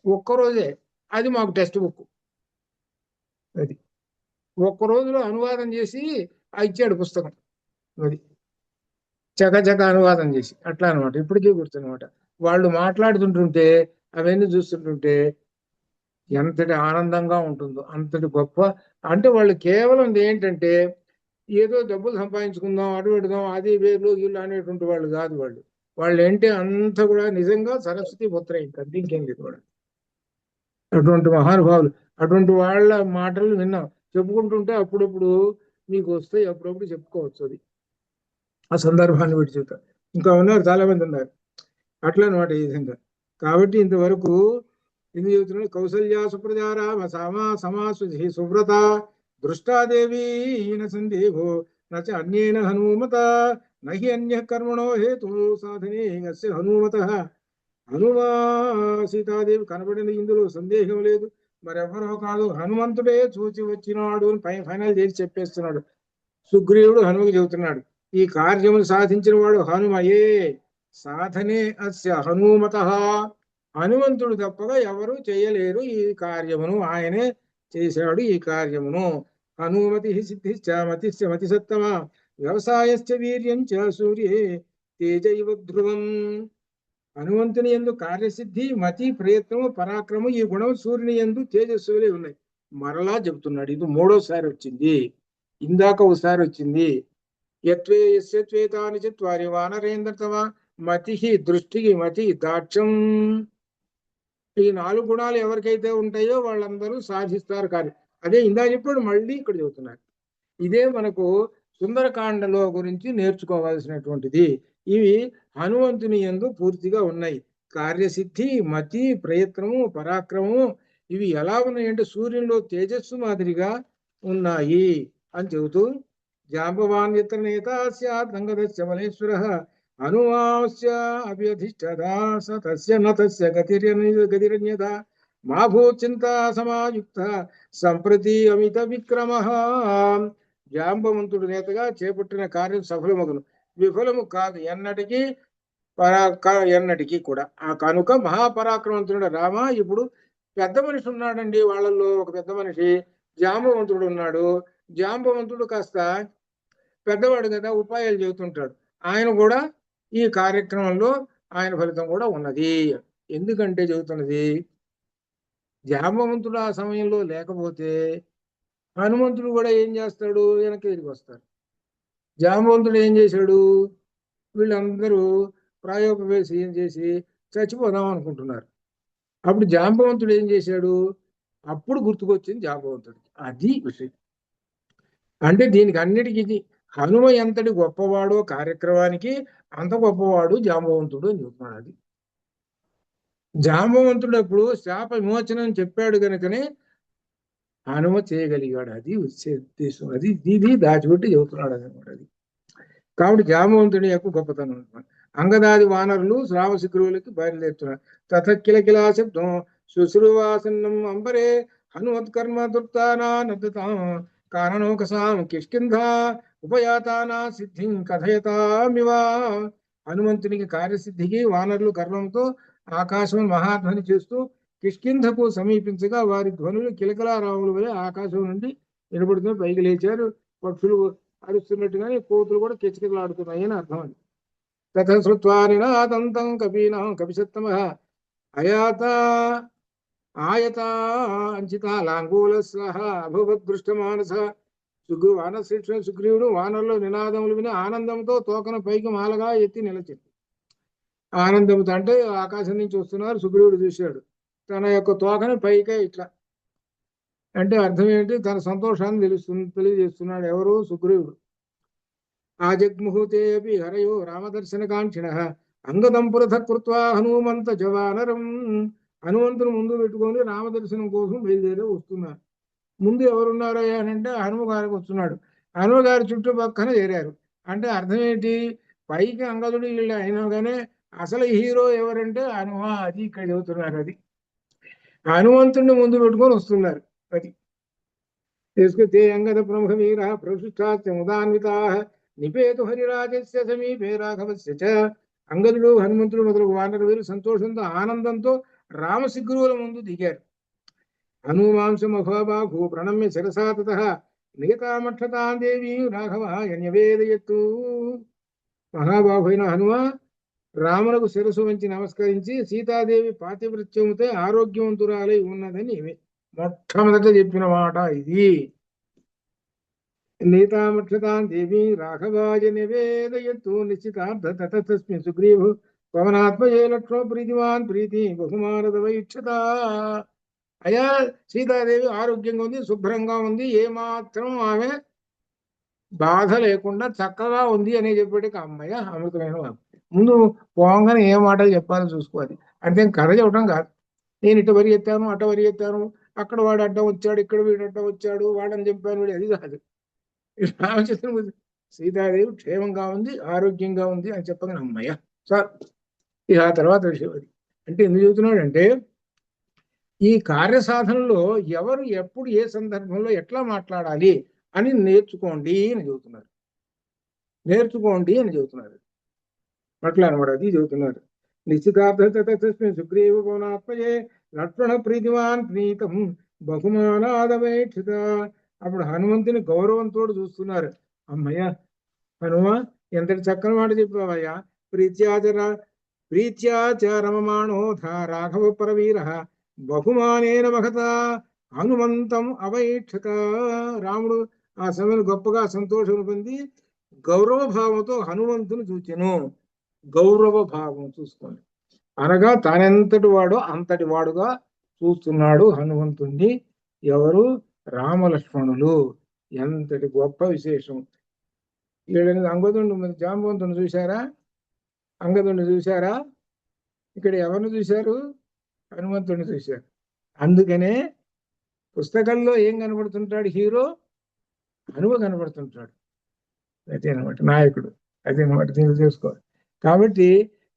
ఒక్కరోజే. అది మాకు టెక్స్ట్ బుక్. అది ఒక్క రోజులో అనువాదం చేసి ఇచ్చాడు పుస్తకం. అది చకచక అనువాదం చేసి అట్లా అనమాట. ఇప్పటికీ గుర్తున్నమాట. వాళ్ళు మాట్లాడుతుంటుంటే అవన్నీ చూస్తుంటుంటే ఎంతటి ఆనందంగా ఉంటుందో, అంతటి గొప్ప. అంటే వాళ్ళు కేవలం ఏంటంటే ఏదో డబ్బులు సంపాదించుకుందాం, అటు పెడదాం, అది వేర్లు వీళ్ళు అనేటువంటి వాళ్ళు కాదు. వాళ్ళు ఏంటి అంతా కూడా నిజంగా సరస్వతి పుత్ర, ఇంకేం లేదు కూడా. అటువంటి మహానుభావులు, అటువంటి వాళ్ళ మాటలు విన్నాం. చెప్పుకుంటుంటే అప్పుడప్పుడు మీకు వస్తాయి, అప్పుడప్పుడు చెప్పుకోవచ్చు. అది ఆ సందర్భాన్ని బట్టి చెప్తా. ఇంకా ఉన్నారు, చాలా మంది ఉన్నారు అట్లా అనమాట ఈ విధంగా. కాబట్టి ఇంతవరకు ఇది చెబుతున్నాడు. కౌసల్యా సుప్రజారామ సమాసు సువ్రత దృష్టాదేవి సందేహో నచ అన్యేన హనుమత నహి అన్య కర్మణో హేతు సాధనే హనుమత. హనుమా సీతాదేవి కనబడింది, ఇందులో సందేహం లేదు. మరెవరో కాదు, హనుమంతుడే చూచి వచ్చినాడు అని ఫైనల్ చేసి చెప్పేస్తున్నాడు. సుగ్రీవుడు హనుమకి చెబుతున్నాడు, ఈ కార్యము సాధించిన వాడు హనుమయే, సాధనే అస్య హనుమత. హనుమంతుడు తప్పగా ఎవరు చేయలేరు ఈ కార్యమును, ఆయనే చేశాడు ఈ కార్యమును. హనుమతి సిద్ధిశ్చ మతిశ్చ మతి సత్తమ వ్యవసాయశ్చ వీర్యం చ సూర్యే తేజైవ ధ్రువం. హనుమంతుని యందు కార్యసిద్ధి, మతి, ప్రయత్నము, పరాక్రమం, ఈ గుణం సూర్యుని యందు తేజస్సులే ఉన్నాయి. మరలా చెబుతున్నాడు. ఇది 3వసారి వచ్చింది. ఇందాక ఒకసారి వచ్చింది. యత్వే యస్యత్వేతాని చత్వారి వానరేంద్రతమ మతి, దృష్టికి మతి, దాక్ష్యం. ఈ 4 గుణాలు ఎవరికైతే ఉంటాయో వాళ్ళందరూ సాధిస్తారు. కానీ అదే ఇందా చెప్పాడు, మళ్ళీ ఇక్కడ చెబుతున్నారు. ఇదే మనకు సుందరకాండలో గురించి నేర్చుకోవాల్సినటువంటిది. ఇవి హనుమంతుని యందు పూర్తిగా ఉన్నాయి. కార్యసిద్ధి, మతి, ప్రయత్నము, పరాక్రమము ఇవి ఎలా ఉన్నాయంటే సూర్యునిలో తేజస్సు మాదిరిగా ఉన్నాయి అని చెబుతూ, జాంబవాన్ ఇతర నేత స్యాత్ అంగదస్య బలేశ్వరః హనుమాస్య అభ్యధిష్ఠదా స తస్య న తస్య గతిరన్యథా మా భూచింతా సమాయుక్త సంప్రతి అమిత విక్రమః. జాంబవంతుడు నేతగా చేపట్టిన కార్యం సఫలమగును, విఫలము కాదు ఎన్నటికీ ఎన్నటికీ కూడా. ఆ కనుక మహాపరాక్రమవంతుడు రామ, ఇప్పుడు పెద్ద మనిషి ఉన్నాడండి, వాళ్ళల్లో ఒక పెద్ద మనిషి జాంబవంతుడు ఉన్నాడు. జాంబవంతుడు కాస్త పెద్దవాడు కదా, ఉపాయాలు చెబుతుంటాడు. ఆయన కూడా ఈ కార్యక్రమంలో ఆయన ఫలితం కూడా ఉన్నది. ఎందుకంటే చెబుతున్నది, జాంబవంతుడు ఆ సమయంలో లేకపోతే హనుమంతుడు కూడా ఏం చేస్తాడు, వెనక్కి తిరిగి వస్తారు. జాంబవంతుడు ఏం చేశాడు, వీళ్ళందరూ ప్రాయోపవేశం చేసి చచ్చిపోదాం అనుకుంటున్నారు. అప్పుడు జాంబవంతుడు ఏం చేశాడు, అప్పుడు గుర్తుకొచ్చింది జాంబవంతుడికి. అది విషయం. అంటే దీనికి అన్నిటికీ హనుమ ఎంతటి గొప్పవాడో కార్యక్రమానికి అంత గొప్పవాడు జాంబవంతుడు అని చెప్తున్నాడు. అది జాంబవంతుడు అప్పుడు శాప విమోచనం చెప్పాడు కనుకనే హనుమ చేయగలిగాడు. అది ఉద్దేశం. అది ఇది దాచిపెట్టి చెబుతున్నాడు అనమాట. అది కాబట్టి జాంబవంతుడి యొక్క గొప్పతనం అనమాట. అంగదాది వానరులు శ్రావశిఖరువులకి బయలుదేరుతున్నారు. తథకిల కిలా శబ్దం శుశ్రువాసన్నం అంబరే హనుమత్కర్మ దుర్తానా నర్దతాం కారణోకసాం కిష్కింధ ఉపయాతానా సిద్ధిం కథయతామివ. హనుమంతునికి కార్యసిద్ధికి వానరులు గర్వంతో ఆకాశం మహాధ్వని చేస్తూ కిష్కింధకు సమీపించగా వారి ధ్వనులు కిలకలారావుల వలె ఆకాశం నుండి నిలబడుతూ పైకి లేచారు. పక్షులు అరుస్తున్నట్టుగానే కోతులు కూడా కిచకిచలాడుతున్నాయి అని అర్థం. అది తథశ్రుత్వా నినాదంతం కపీనాం కపిసత్తమః అయాత ఆయత అంచిత లాంగూలస్లహ అభవద్దృష్టమానస. సుగ్రీవుడు వానరులో నినాదములు విని ఆనందంతో తోకను పైకి మాలగా ఎత్తి నిలచింది. ఆనందంతో అంటే ఆకాశం నుంచి వస్తున్నారు. సుగ్రీవుడు చూశాడు, తన యొక్క తోకని పైకే ఇట్లా అంటే అర్థం ఏంటి, తన సంతోషాన్ని తెలియజేస్తున్నాడు. ఎవరు, సుగ్రీవుడు. ఆ జగ్ముహూతే అపి హరయో రామదర్శన కాంక్షిణ అంగదం పృథక్ కృత్వా హనుమంత జవానరం. హనుమంతుని ముందు పెట్టుకొని రామదర్శనం కోసం బయలుదేరి వస్తున్నారు. ముందు ఎవరున్నారో అంటే హనుమ గారికి వస్తున్నాడు. హనుమ గారి చుట్టుపక్కన చేరారు. అంటే అర్థం ఏంటి, పైకి అంగదుడు వీళ్ళు అయినా కానీ అసలు హీరో ఎవరంటే హనుమ. అది ఇక్కడ చెబుతున్నారు. అది హనుమంతుడిని ముందు పెట్టుకొని వస్తున్నారు. అది తీసుకొతే అంగద ప్రముఖ వీర ప్రశిష్టాముదాన్వితా నిపేతు హరిరాజస్య సమీపే రాఘవస్య చ. అంగదుడు, హనుమంతుడు మొదలగు వానర వీరు సంతోషంతో ఆనందంతో రామశిఖరువుల ముందు దిగారు. హనుమాంసమభాబాహు ప్రణమ్య శిరసా తతః నియతామక్షతాం దేవీ రాఘవ యన్యవేదయత్తు. మహాబాహువైన హనుమ రాములకు శిరసు వంచి నమస్కరించి సీతాదేవి పాతివృత్యముతో ఆరోగ్యవంతురాలై ఉన్నదని మొట్టమొదట చెప్పిన మాట ఇది. నీతామక్షతాం దేవి రాఘవాయ నివేదయత్తు నిశ్చితార్థ తతస్మిన్ సుగ్రీవు పవనాత్మయే లక్ష్మో ప్రీతివాన్ ప్రీతి బహుమానద వైక్షత. అయ్యా, సీతాదేవి ఆరోగ్యంగా ఉంది, శుభ్రంగా ఉంది, ఏమాత్రం ఆమె బాధ లేకుండా చక్కగా ఉంది అని చెప్పేటికి అమ్మయ్య అమృతమైన వారు. ముందు పోగానే ఏ మాటలు చెప్పాలో చూసుకోవాలి. అంటే కథ చెప్పడం కాదు. నేను ఇటు వరి ఎత్తాను, అటు వరి ఎత్తాను, అక్కడ వాడు అడ్డం వచ్చాడు, ఇక్కడ వీడు అడ్డం వచ్చాడు, వాడని చెప్పాను వీడు, అది కాదు. రామచంద్రమూర్తి సీతాదేవి క్షేమంగా ఉంది, ఆరోగ్యంగా ఉంది అని చెప్పగానే అమ్మయ్య సార్. ఇక ఆ తర్వాత విషయం అది. అంటే ఎందుకు చెబుతున్నాడంటే ఈ కార్యసాధనలో ఎవరు ఎప్పుడు ఏ సందర్భంలో ఎట్లా మాట్లాడాలి అని నేర్చుకోండి అని చెబుతున్నారు. నేర్చుకోండి అని చెబుతున్నారు. అట్లా అనమాట. అది చెబుతున్నారు. నిశ్చితార్థస్మిన్ సుగ్రీవ పవనాత్మయే లక్ష్మణ ప్రీతివాన్ ప్రీతం బహుమానాదవేక్షిత. అప్పుడు హనుమంతుని గౌరవంతో చూస్తున్నారు. అమ్మయ్య హనుమ, ఎంతటి చక్కని మాట చెప్పావయ్యా. ప్రీత్యాచరమమాణోధ రాఘవ పరవీర బహుమానేన మహత హనుమంతం అవైక్షత. రాముడు ఆ సమయం గొప్పగా సంతోషం పొంది గౌరవ భావంతో హనుమంతుని చూచెను. గౌరవ భావం చూసుకోండి, అనగా తానెంతటి వాడో అంతటి వాడుగా చూస్తున్నాడు హనుమంతుణ్ణి. ఎవరు, రామలక్ష్మణులు. ఎంతటి గొప్ప విశేషం. వీళ్ళని అంగదుండు మరి జాంబవంతుని చూశారా, అంగదుని చూశారా, ఇక్కడ ఎవరిని చూశారు, హనుమంతుడిని చూశారు. అందుకనే పుస్తకంలో ఏం కనబడుతుంటాడు హీరో, హనుమ కనబడుతుంటాడు. అదే అనమాట నాయకుడు, అదే అనమాట దీన్ని చేసుకోవాలి. కాబట్టి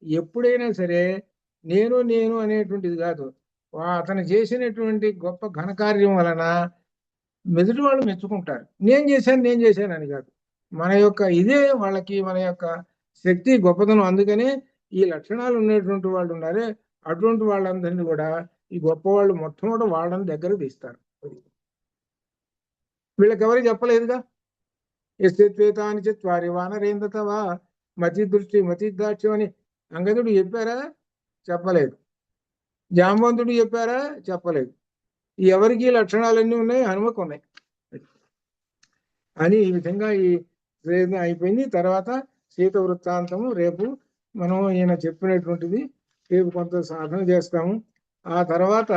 ఎప్పుడైనా సరే నేను నేను అనేటువంటిది కాదు, అతను చేసినటువంటి గొప్ప ఘనకార్యం వలన మెదుటి వాళ్ళు మెచ్చుకుంటారు. నేను చేశాను అని కాదు, మన యొక్క ఇదే వాళ్ళకి మన యొక్క శక్తి గొప్పతనం. అందుకనే ఈ లక్షణాలు ఉన్నటువంటి వాళ్ళు ఉన్నారే, అటువంటి వాళ్ళందరినీ కూడా ఈ గొప్ప వాళ్ళు మొట్టమొదటి వాళ్ళని దగ్గర తీస్తారు. వీళ్ళకి ఎవరు చెప్పలేదుగా, ఎస్తేతాని చత్వారి వానరేంద్రతవా మతి దృష్టి మతి దాక్ష్యం అని అంగదుడు చెప్పారా, చెప్పలేదు. జాంబవంతుడు చెప్పారా, చెప్పలేదు. ఎవరికి లక్షణాలన్నీ ఉన్నాయి, హనుమకు ఉన్నాయి అని. ఈ విధంగా ఈ ప్రయత్నం అయిపోయింది. తర్వాత సీత వృత్తాంతము రేపు మనం ఈయన చెప్పినటువంటిది రేపు కొంత సాధన చేస్తాము. ఆ తర్వాత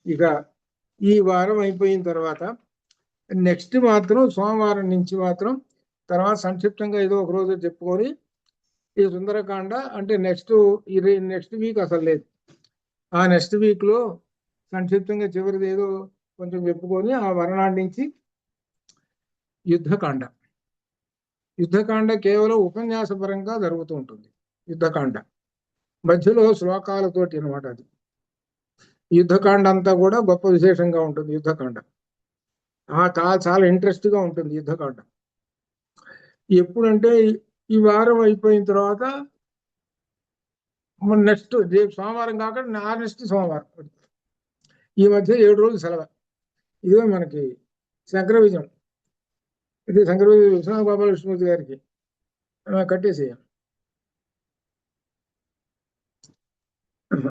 ఇక ఈ వారం అయిపోయిన తర్వాత నెక్స్ట్ మాత్రం సోమవారం నుంచి మాత్రం తర్వాత సంక్షిప్తంగా ఏదో ఒక రోజు చెప్పుకొని ఈ సుందరకాండ అంటే నెక్స్ట్ వీక్ అసలు లేదు. ఆ నెక్స్ట్ వీక్లో సంక్షిప్తంగా చివరిది ఏదో కొంచెం చెప్పుకొని ఆ వరనాటి నుంచి యుద్ధకాండ కేవలం ఉపన్యాసపరంగా జరుగుతూ ఉంటుంది. యుద్ధకాండ మధ్యలో శ్లోకాలతోటి అనమాట. అది యుద్ధకాండ అంతా కూడా గొప్ప విశేషంగా ఉంటుంది. యుద్ధకాండ చాలా ఇంట్రెస్ట్గా ఉంటుంది యుద్ధకాండ. ఎప్పుడంటే ఈ వారం అయిపోయిన తర్వాత నెక్స్ట్ రేపు సోమవారం కాకుండా నెక్స్ట్ సోమవారం, ఈ మధ్య 7 రోజులు సెలవు. ఇదే మనకి శంకర విజయం. ఇది శంకర విజయం విశ్వనాథ గోపాలకృష్ణమూర్తి గారికి కట్టేసేయం.